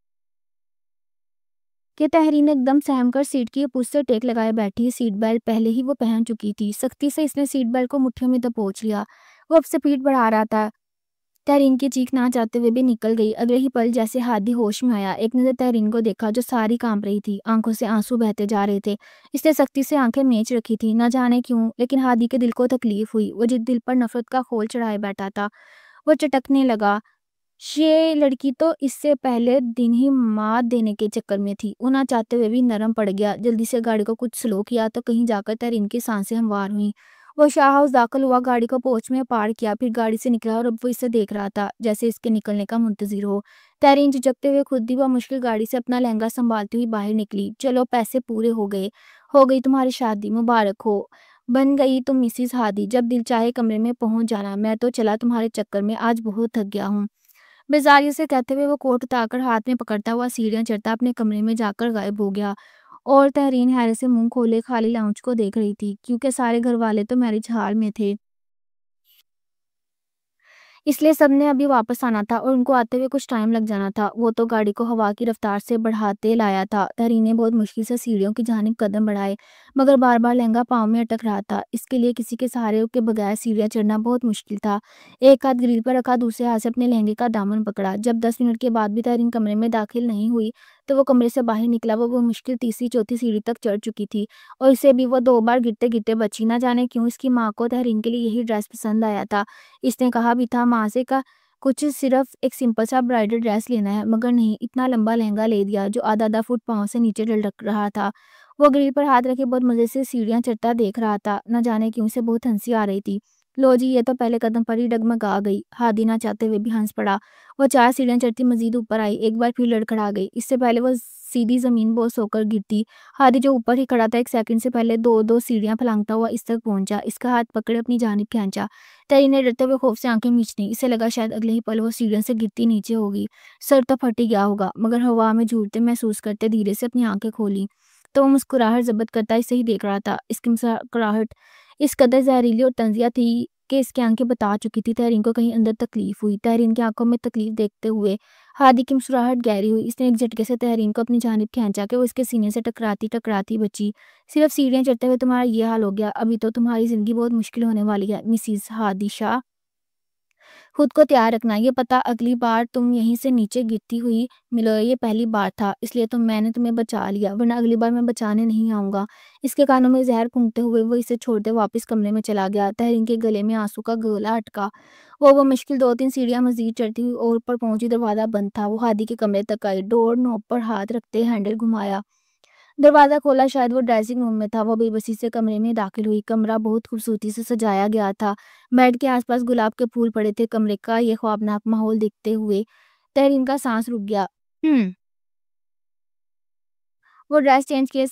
کہ تہرین ایک دم سہم کر سیٹ کی پشت سے ٹیک لگائے بیٹھی۔ سیٹ بیلٹ پہلے ہی وہ پہن چکی تھی، سختی سے اس نے سیٹ بیلٹ کو مٹھیوں میں دبوچ لیا۔ وہ اب سپیڈ بڑھا رہا تھا، تہرین کی چیخ نہ چاہتے ہوئے بھی نکل گئی۔ اگلے ہی پل جیسے ہادی ہوش میں آیا، ایک نظر تہرین کو دیکھا جو ساری کانپ رہی تھی، آنکھوں سے آنسو بہتے جا رہے تھے۔ اس نے سختی سے آنکھیں میچ رکھی تھی، نہ جانے کیوں، لیکن ہادی کے دل کو تکلیف ہوئی۔ وہ جس دل پر نفرت کا خول چڑھائے بیٹھا تھا وہ چٹکنے لگا۔ یہ لڑکی تو اس سے پہلے دن ہی مات دینے کے چکر میں تھی۔ وہ نہ چاہتے ہوئے بھی نرم پڑ گیا، جلدی سے گاڑی کو کچھ سلو کیا تو کہیں جا کر تہرین کی سانسیں ہموار ہوئیں۔ وہ شاہ ہاؤس داخل ہوا، گاڑی کو پورچ میں پارک کیا، پھر گاڑی سے نکلا اور اب وہ اسے دیکھ رہا تھا جیسے اس کے نکلنے کا منتظر ہو۔ تہرین جھجکتے ہوئے خود ہی بمشکل گاڑی سے اپنا لہنگا سنبھالتی ہوئی باہر نکلی۔ چلو پیسے پورے ہو گئے، ہو گئی تمہاری شادی، مبارک ہو، بن گئی تم مسز ہادی، جب دل چاہے کمرے میں پہنچ جانا، میں تو چلا تمہارے چکر میں، آج بہت تھک گیا ہوں۔ بیزاری سے کہتے ہوئے وہ کوٹ اتار کر ہاتھ میں پکڑتا ہوا سیڑھیاں چڑھتا اپنے کمرے میں جا کر غائب ہو گیا، اور تہرین حیرت سے منہ کھولے خالی لاؤنج کو دیکھ رہی تھی، کیونکہ سارے گھر والے تو میرج ہال میں تھے، اس لیے سب نے ابھی واپس آنا تھا اور ان کو آتے ہوئے کچھ ٹائم لگ جانا تھا۔ وہ تو گاڑی کو ہوا کی رفتار سے بڑھاتے لایا تھا۔ تہرین نے بہت مشکل سے سیڑھیوں کی جانب قدم بڑھائے، مگر بار بار لہنگا پاؤں میں اٹک رہا تھا۔ اس کے لیے کسی کے سہارے کے بغیر سیڑھیاں چڑھنا بہت مشکل تھا۔ ایک ہاتھ گرل پر رکھا، دوسرے ہاتھ سے اپنے لہنگے کا دامن پکڑا۔ جب 10 منٹ کے بعد بھی تہرین کمرے میں داخل نہیں ہوئی تو وہ کمرے سے باہر نکلا۔ وہ مشکل تیسری چوتھی سیڑھی تک چڑھ چکی تھی اور اسے بھی وہ 2 بار گرتے گرتے بچی۔ نہ جانے کیوں اس کی ماں کو تہرین کے لیے یہی ڈریس پسند آیا تھا۔ اس نے کہا بھی تھا ماں سے کچھ صرف ایک سمپل سا برائڈل ڈریس لینا ہے، مگر نہیں، اتنا لمبا لہنگا لے دیا جو آدھا فٹ پاؤں سے نیچے لٹک رہا تھا۔ وہ گرل پر ہاتھ رکھے بہت مزے سے سیڑھیاں چڑھتا دیکھ رہا تھا، نہ جانے کیوں سے بہت ہنسی آ رہی تھی۔ لو جی، یہ تو پہلے قدم پر ہی ڈگمگا گئی۔ ہادی نہ چاہتے ہوئے بھی ہنس پڑا۔ وہ 4 سیڑھیاں چڑھتی مزید اوپر آئی، ایک بار پھر لڑکھڑا گئی، اس سے پہلے وہ سیدھی زمین بوس ہو کر گرتی۔ ہادی جو اوپر ہی کھڑا تھا 1 سیکنڈ سے پہلے 2 سیڑھیاں پھلانگتا ہوا اس تک پہنچا، اس کا ہاتھ پکڑے اپنی جانب کھینچا۔ تہرین نے ڈرتے ہوئے خوف سے آنکھیں میچ لیں، اسے لگا شاید اگلے ہی پل وہ سیڑھیوں سے گرتی نیچے ہوگی، سر تو پھٹ ہی گیا ہوگا، مگر ہوا میں جھولتے محسوس کرتے دھیرے سے اپنی آنکھیں کھولی تو وہ مسکراہٹ ضبط کرتا اسے ہی دیکھ رہا تھا۔ اس کی مسکراہٹ اس قدر زہریلی اور طنزیہ تھی کہ اس کی آنکھیں بتا چکی تھی تہرین کو کہیں اندر تکلیف ہوئی۔ تہرین کی آنکھوں میں تکلیف دیکھتے ہوئے ہادی کی مسکراہٹ گہری ہوئی۔ اس نے ایک جھٹکے سے تہرین کو اپنی جانب کھینچا کہ وہ اس کے سینے سے ٹکراتی بچی۔ صرف سیڑھیاں چڑھتے ہوئے تمہارا یہ حال ہو گیا، ابھی تو تمہاری زندگی بہت مشکل ہونے والی ہے مسز ہادی شاہ۔ خود کو تیار رکھنا، یہ پتا اگلی بار تم یہیں سے نیچے گرتی ہوئی ملو، یہ پہلی بار تھا اس لیے میں نے تمہیں بچا لیا، ورنہ اگلی بار میں بچانے نہیں آؤں گا۔ اس کے کانوں میں زہر پھونکتے ہوئے وہ اسے چھوڑتے واپس کمرے میں چلا گیا۔ تحرین کے گلے میں آنسو کا گولا اٹکا۔ وہ مشکل 2-3 سیڑھیاں مزید چڑھتی ہوئی اور اوپر پہنچی، دروازہ بند تھا۔ وہ ہادی کے کمرے تک آئی، ڈور نوب پر ہاتھ رکھتے ہینڈل گھمایا، دروازہ کھولا، شاید وہ ڈریسنگ روم میں تھا۔ وہ بے بسی سے کمرے میں داخل ہوئی۔ کمرہ بہت خوبصورتی سے سجایا گیا تھا، بیڈ کے آس پاس گلاب کے پھول پڑے تھے۔ کمرے کا یہ خوابناک ماحول دیکھتے ہوئے تحرین کا سانس رک گیا۔ وہ ڈریس چینج کیے،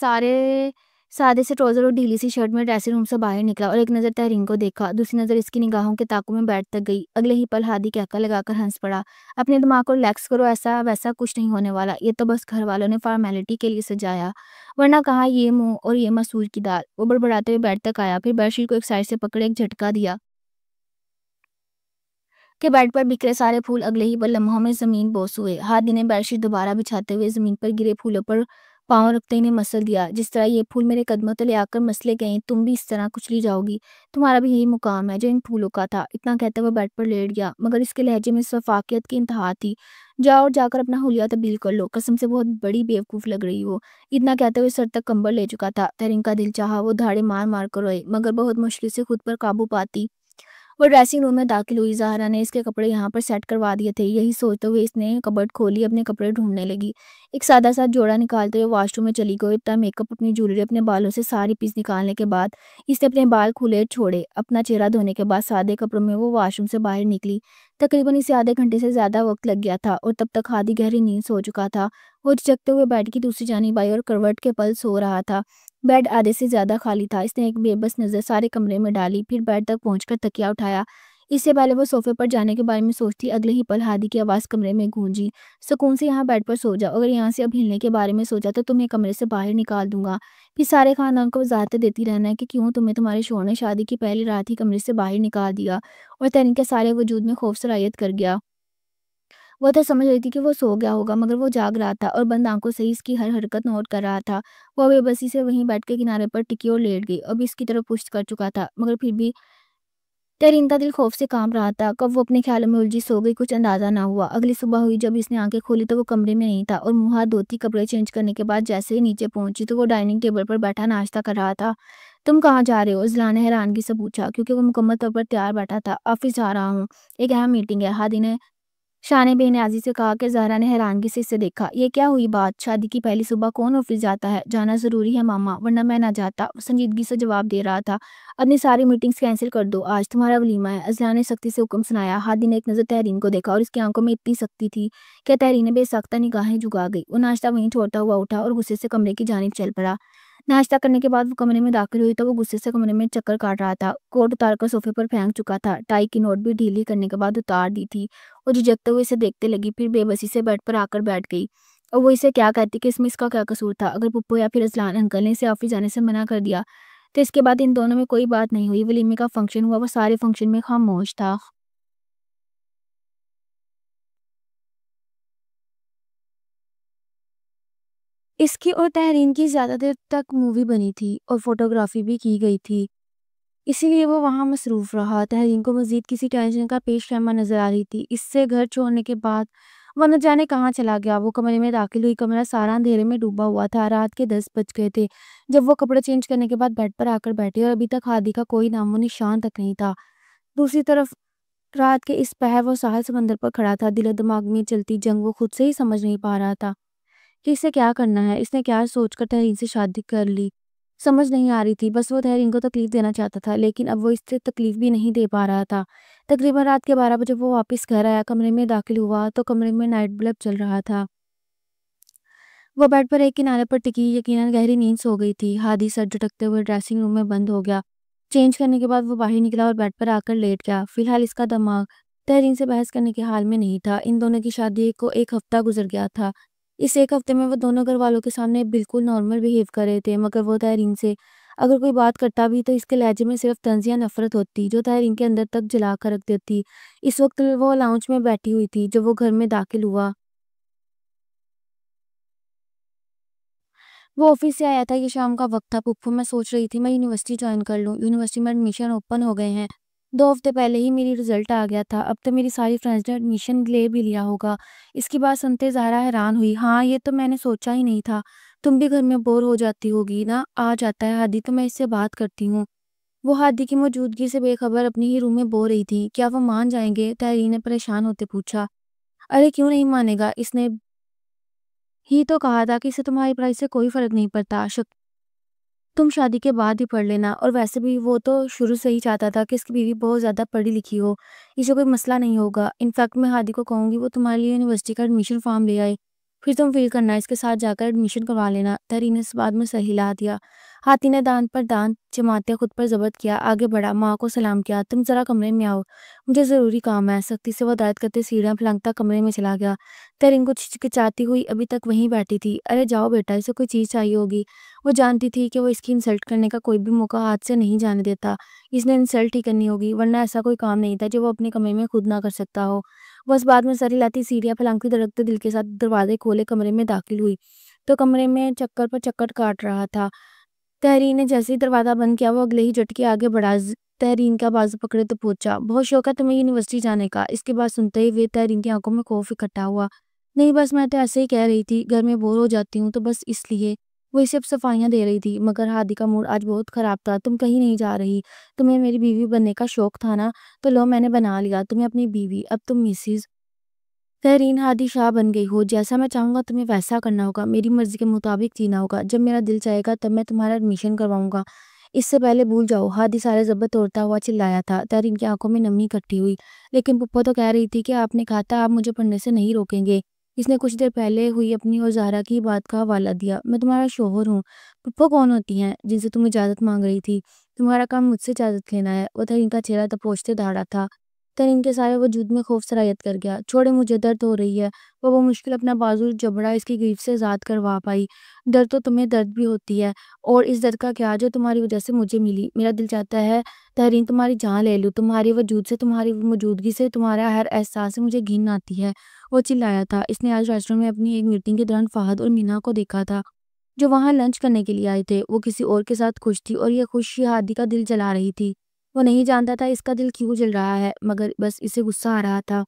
سادے سے ٹراؤزر اور ڈھیلی سی شرٹ میں ڈریسنگ روم سے باہر نکلا اور ایک نظر تحرین کو دیکھا، دوسری نظر اس کی نگاہوں کے تاکوں میں بیڈ تک گئی۔ اگلے ہی پل ہادی کہکا لگا کر ہنس پڑا۔ اپنے دماغ کو ریلیکس کرو، ایسا ویسا کچھ نہیں ہونے والا، یہ تو بس گھر والوں نے فارمیلٹی کے لیے سجایا، ورنہ کہاں یہ منہ اور یہ مسور کی دال۔ وہ بڑبڑاتے ہوئے بیڈ تک آیا، پھر بیڈ شیٹ کو ایک سائڈ سے پکڑے ایک جھٹکا دیا کہ بیڈ پر بکھرے سارے پھول اگلے ہی پل لمحوں میں زمین بوس ہوئے۔ ہادی نے بیڈ شیٹ دوبارہ بچھاتے ہوئے زمین پر گرے پھولوں پر پاؤں رکھتے انہیں مسل دیا، جس طرح یہ پھول میرے قدموں تلے آ کر مسلے گئیں، تم بھی اس طرح کچلی جاؤ گی، تمہارا بھی یہی مقام ہے جو ان پھولوں کا تھا۔ اتنا کہتے ہوئے بیڈ پر لیٹ گیا، مگر اس کے لہجے میں شفافیت کی انتہا تھی۔ جاؤ اور جا کر اپنا حلیہ تبدیل کر لو، قسم سے بہت بڑی بیوقوف لگ رہی ہو۔ اتنا کہتے ہوئے سر تک کمبل لے چکا تھا۔ تحرین کا دل چاہا وہ دھاڑے مار مار کر روئے، مگر بہت مشکل سے خود پر قابو پاتی وہ ڈریسنگ روم میں داخل ہوئی۔ زہرا نے اس کے کپڑے یہاں پر سیٹ کروا دیے تھے، یہی سوچتے ہوئے اس نے کبرڈ کھولی، اپنے کپڑے ڈھونڈنے لگی۔ ایک سادہ سا جوڑا نکالتے ہوئے واش روم میں چلی گئی۔ اپنا میک اپ، اپنی جویلری، اپنے بالوں سے ساری پیس نکالنے کے بعد اس نے اپنے بال کھلے چھوڑے۔ اپنا چہرہ دھونے کے بعد سادے کپڑوں میں وہ واش روم سے باہر نکلی۔ تقریباً اسے آدھے گھنٹے سے زیادہ وقت لگ گیا تھا اور تب تک ہادی گہری نیند سو چکا تھا۔ وہ جھکتے ہوئے بیڈ کی دوسری جانب آئی اور کروٹ کے پل سو رہا تھا۔ بیڈ آدھے سے زیادہ خالی تھا۔ اس نے ایک بے بس نظر سارے کمرے میں ڈالی، پھر بیڈ تک پہنچ کر تکیا اٹھایا۔ اس سے پہلے وہ صوفے پر جانے کے بارے میں سوچتی، اگلے ہی پل ہادی کی آواز کمرے میں گونجی، سکون سے یہاں بیڈ پر سو جاؤ، اگر یہاں سے اب ہلنے کے بارے میں سوچا تو تمہیں کمرے سے باہر نکال دوں گا، پھر سارے خاندان کو وضاحتیں دیتی رہنا ہے کہ کیوں تمہیں تمہارے شوہر نے شادی کی پہلی رات ہی کمرے سے باہر نکال دیا۔ اور تحرین کے سارے وجود میں خوف سرایت کر گیا۔ وہ تو سمجھ رہی تھی کہ وہ سو گیا ہوگا، مگر وہ جاگ رہا تھا اور بند آنکھوں سے اس کی ہر حرکت نوٹ کر رہا تھا۔ وہ بے بسی سے وہیں بیڈ کے کنارے پر ٹکی اور لیٹ گئی، اب اس کی طرف پشت کر چکا تھا، مگر پھر بھی تحرین کا دل خوف سے کانپ رہا تھا۔ کب وہ اپنے خیالوں میں الجھی سو گئی، کچھ اندازہ نہ ہوا۔ اگلی صبح ہوئی جب اس نے آنکھیں کھولی تو وہ کمرے میں نہیں تھا، اور منہ ہاتھ دھوتی کپڑے چینج کرنے کے بعد جیسے ہی نیچے پہنچی تو وہ ڈائننگ ٹیبل پر بیٹھا ناشتہ کر رہا تھا۔ تم کہاں جا رہے ہو؟ اذلا نے حیرانگی سے پوچھا، کیونکہ وہ مکمل طور پر تیار بیٹھا تھا۔ آفس جا رہا ہوں، ایک اہم میٹنگ ہے، ہادی نے شانے بے نیازی سے کہا کہ زہرا نے حیرانگی سے اسے دیکھا۔ یہ کیا ہوئی بات؟ شادی کی پہلی صبح کون آفس جاتا ہے؟ جانا ضروری ہے ماما، ورنہ میں نہ جاتا، وہ سنجیدگی سے جواب دے رہا تھا۔ اپنی ساری میٹنگز کینسل کر دو، آج تمہارا ولیمہ ہے، اذلا نے سختی سے حکم سنایا۔ ہادی نے ایک نظر تحرین کو دیکھا اور اس کی آنکھوں میں اتنی سختی تھی کہ تحرین بے ساختہ نگاہیں جھکا گئی۔ وہ ناشتہ وہیں چھوڑتا ہوا اٹھا اور غصے سے کمرے کی جانب چل پڑا۔ ناشتہ کرنے کے بعد وہ کمرے میں داخل ہوئی تو وہ غصے سے کمرے میں چکر کاٹ رہا تھا۔ کوٹ اتار کر صوفے پر پھینک چکا تھا، ٹائی کی نوٹ بھی ڈھیلی کرنے کے بعد اتار دی تھی۔ وہ جھجکتے ہوئے اسے دیکھتے لگی، پھر بے بسی سے بیڈ پر آ کر بیٹھ گئی۔ اور وہ اسے کیا کہتی کہ اس میں اس کا کیا قصور تھا؟ اگر پپو یا پھر اذلان انکل نے اسے آفس جانے سے منع کر دیا تو اس کے بعد ان دونوں میں کوئی بات نہیں ہوئی۔ ولیمے کا فنکشن ہوا، وہ سارے فنکشن میں خاموش تھا۔ اس کی اور تحرین کی زیادہ دیر تک مووی بنی تھی اور فوٹوگرافی بھی کی گئی تھی، اسی لیے وہ وہاں مصروف رہا۔ تحرین کو مزید کسی ٹینشن کا پیش خیمہ نظر آ رہی تھی۔ اس سے گھر چھوڑنے کے بعد وہ نہ جانے کہاں چلا گیا۔ وہ کمرے میں داخل ہوئی، کمرہ سارا اندھیرے میں ڈوبا ہوا تھا۔ رات کے 10 بج گئے تھے جب وہ کپڑے چینج کرنے کے بعد بیڈ پر آ کر بیٹھی، اور ابھی تک ہادی کا کوئی نام و نشان تک نہیں تھا۔ دوسری طرف رات کے اس پہر وہ ساحل سمندر پر کھڑا تھا، دل و دماغ میں چلتی جنگ وہ خود سے ہی سمجھ نہیں پا رہا تھا کہ اسے کیا کرنا ہے۔ اس نے کیا سوچ کر تحرین سے شادی کر لی، سمجھ نہیں آ رہی تھی۔ بس وہ تحرین کو تکلیف دینا چاہتا تھا، لیکن اب وہ اس سے تکلیف بھی نہیں دے پا رہا تھا۔ تقریباً رات کے 12 بجے وہ واپس گھر آیا، کمرے میں داخل ہوا تو کمرے میں نائٹ بلب چل رہا تھا۔ وہ بیڈ پر ایک کنارے پر ٹکی، یقیناً گہری نیند سو گئی تھی۔ ہادی سر جھٹکتے ہوئے ڈریسنگ روم میں بند ہو گیا۔ چینج کرنے کے بعد وہ باہر نکلا اور بیڈ پر آ کر لیٹ گیا۔ فی الحال اس کا دماغ تحرین سے بحث کرنے کے حال میں نہیں تھا۔ ان دونوں کی شادی کو ایک ہفتہ گزر گیا تھا۔ اس ایک ہفتے میں وہ دونوں گھر والوں کے سامنے بالکل نارمل بیہیو کر رہے تھے، مگر وہ تحرین سے اگر کوئی بات کرتا بھی تو اس کے لہجے میں صرف طنز یا نفرت ہوتی جو تحرین کے اندر تک جلا کر رکھ دیتی۔ اس وقت وہ لاؤنج میں بیٹھی ہوئی تھی جب وہ گھر میں داخل ہوا۔ وہ آفس سے آیا تھا، یہ شام کا وقت تھا۔ پپو، میں سوچ رہی تھی میں یونیورسٹی جوائن کر لوں، یونیورسٹی میں ایڈمیشن اوپن ہو گئے ہیں۔ 2 ہفتے پہلے ہی میری رزلٹ آ گیا تھا، اب تو میری ساری فرینڈز نے ایڈمیشن لے بھی لیا ہوگا۔ اس کی بات سنتے زہرا حیران ہوئی۔ ہاں، یہ تو میں نے سوچا ہی نہیں تھا، تم بھی گھر میں بور ہو جاتی ہوگی نا۔ آ جاتا ہے ہادی تو میں اس سے بات کرتی ہوں۔ وہ ہادی کی موجودگی سے بے خبر اپنی ہی روم میں بو رہی تھی۔ کیا وہ مان جائیں گے؟ تحریر نے پریشان ہوتے پوچھا۔ ارے کیوں نہیں مانے گا، اس نے ہی تو کہا تھا کہ اسے تمہاری پڑھائی سے کوئی فرق نہیں پڑتا، تم شادی کے بعد ہی پڑھ لینا۔ اور ویسے بھی وہ تو شروع سے ہی چاہتا تھا کہ اس کی بیوی بہت زیادہ پڑھی لکھی ہو، اسے کوئی مسئلہ نہیں ہوگا۔ انفیکٹ میں ہادی کو کہوں گی وہ تمہارے لیے یونیورسٹی کا ایڈمیشن فارم لے آئے، پھر تم فیل کرنا، اس کے ساتھ جا کر ایڈمیشن کروا لینا۔ تحریر نے اس بات میں سر ہلا دیا۔ ہاتھی نے دانت پر دانت جماتے خود پر ضبط کیا، آگے بڑھا، ماں کو سلام کیا۔ تم ذرا کمرے میں آؤ، مجھے ضروری کام ہے۔ سختی سے وہ ہدایت کرتے سیڑھیاں پھلانگتا کمرے میں چلا گیا۔ تحریر کو ہچکچاتی ہوئی ابھی تک وہیں بیٹھی تھی۔ ارے جاؤ بیٹا، اسے کوئی چیز چاہیے ہوگی۔ وہ جانتی تھی کہ وہ اس کی انسلٹ کرنے کا کوئی بھی موقع ہاتھ سے نہیں جانے دیتا۔ اس نے انسلٹ ہی کرنی ہوگی، ورنہ ایسا کوئی کام نہیں تھا جو وہ اپنے کمرے میں خود نہ کر سکتا ہو۔ وہ اس بات میں سر ہلاتی سیڑھیاں پھلانگتی دھڑکتے دل کے ساتھ دروازے کھولے کمرے میں داخل ہوئی تو کمرے میں چکر پر چکر کاٹ رہا تھا۔ تحریر نے جیسے ہی دروازہ بند کیا وہ اگلے ہی جھٹکے آگے بڑھا، تحریر کا بازو پکڑے تو پوچھا، بہت شوق ہے تمہیں یونیورسٹی جانے کا؟ اس کی بات سنتے ہی تحریر کی آنکھوں میں خوف اکٹھا ہوا۔ نہیں بس میں تو ایسے ہی کہہ رہی تھی، گھر میں بور ہو جاتی ہوں تو بس اس لیے۔ وہ اسے اب صفائیاں دے رہی تھی، مگر ہادی کا موڈ آج بہت خراب تھا۔ تم کہیں نہیں جا رہی، تمہیں میری بیوی بننے کا شوق تھا نا، تو لو میں نے بنا لیا تمہیں اپنی بیوی، اب تم مسز تحریر ہادی شاہ بن گئی ہو۔ جیسا میں چاہوں گا تمہیں ویسا کرنا ہوگا، میری مرضی کے مطابق جینا ہوگا، جب میرا دل چاہے گا تب میں تمہارا ایڈمیشن کرواؤں گا، اس سے پہلے بھول جاؤ۔ ہادی سارے ضبط توڑتا ہوا چلایا تھا۔ تحریر کی آنکھوں میں نمی اکٹھی ہوئی، لیکن پپو تو کہہ رہی تھی کہ آپ نے کہا تھا آپ مجھے پڑھنے سے نہیں روکیں گے۔ اس نے کچھ دیر پہلے ہوئی اپنی اور زہرا کی بات کا حوالہ دیا۔ میں تمہارا شوہر ہوں، پپو کون ہوتی ہیں جن سے تم اجازت مانگ رہی تھی؟ تمہارا کام مجھ سے اجازت لینا ہے۔ وہ تحریر کا چہرہ دبوچتے دھاڑا تھا۔ تحریر کے سارے وجود میں خوف سرایت کر گیا۔ چھوڑے، مجھے درد ہو رہی ہے۔ وہ مشکل اپنا بازو جبڑا اس کی گریف سے آزاد کروا پائی۔ درد تو تمہیں درد بھی ہوتی ہے، اور اس درد کا کیا جو تمہاری وجہ سے مجھے ملی؟ میرا دل چاہتا ہے تحریر تمہاری جان لے لوں، تمہارے وجود سے، تمہاری موجودگی سے، تمہارا ہر احساس سے مجھے گھن آتی ہے۔ وہ چلایا تھا۔ اس نے آج ریسٹورنٹ میں اپنی ایک میٹنگ کے دوران فہد اور مینا کو دیکھا تھا جو وہاں لنچ کرنے کے لیے آئے تھے۔ وہ کسی اور کے ساتھ خوش تھی اور یہ خوشی ہادی کا دل جلا رہی تھی۔ وہ نہیں جانتا تھا اس کا دل کیوں جل رہا ہے، مگر بس اسے غصہ آ رہا تھا۔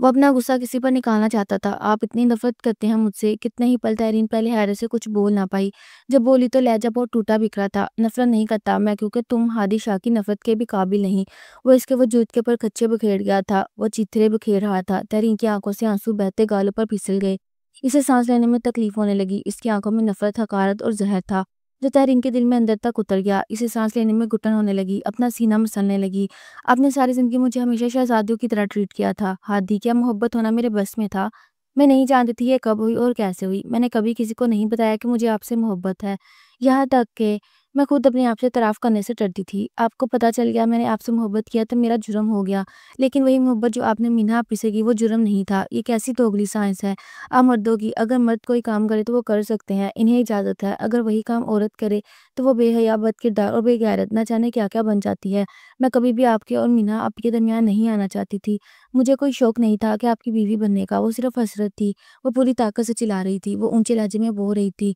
وہ اپنا غصہ کسی پر نکالنا چاہتا تھا۔ آپ اتنی نفرت کرتے ہیں مجھ سے؟ کتنے ہی پل تحریر پہلے حیرت سے کچھ بول نہ پائی، جب بولی تو لہجہ بہت ٹوٹا بکھرا تھا۔ نفرت نہیں کرتا میں، کیونکہ تم ہادی شاہ کی نفرت کے بھی قابل نہیں۔ وہ اس کے وجود کے پر کچے بکھیر گیا تھا، وہ چیتھرے بکھیر رہا تھا۔ تحریر کی آنکھوں سے آنسو بہتے گالوں پر پھسل گئے۔ اسے سانس لینے میں تکلیف ہونے لگی۔ اس کی آنکھوں میں نفرت، حقارت اور زہر تھا جو تحریر کے دل میں اندر تک اتر گیا۔ اسے سانس لینے میں گھٹن ہونے لگی، اپنا سینہ مسلنے لگی۔ آپ نے ساری زندگی مجھے ہمیشہ شہزادیوں کی طرح ٹریٹ کیا تھا ہادی، کیا محبت ہونا میرے بس میں تھا؟ میں نہیں جانتی تھی یہ کب ہوئی اور کیسے ہوئی۔ میں نے کبھی کسی کو نہیں بتایا کہ مجھے آپ سے محبت ہے، یہاں تک کہ میں خود اپنے آپ سے اعتراف کرنے سے ڈرتی تھی۔ آپ کو پتا چل گیا میں نے آپ سے محبت کیا تو میرا جرم ہو گیا، لیکن وہی محبت جو آپ نے مینا آپی سے کی وہ جرم نہیں تھا۔ یہ کیسی دوگلی سائنس ہے آپ مردوں کی؟ اگر مرد کوئی کام کرے تو وہ کر سکتے ہیں، انہیں اجازت ہے، اگر وہی کام عورت کرے تو وہ بے حیا، بد کردار اور بے غیرت نہ جانے کیا کیا بن جاتی ہے۔ میں کبھی بھی آپ کے اور مینا آپی کے درمیان نہیں آنا چاہتی تھی۔ مجھے کوئی شوق نہیں تھا کہ آپ کی بیوی بننے کا، وہ صرف حسرت تھی۔ وہ پوری طاقت سے چلا رہی تھی، وہ اونچے لہجے میں بول رہی تھی۔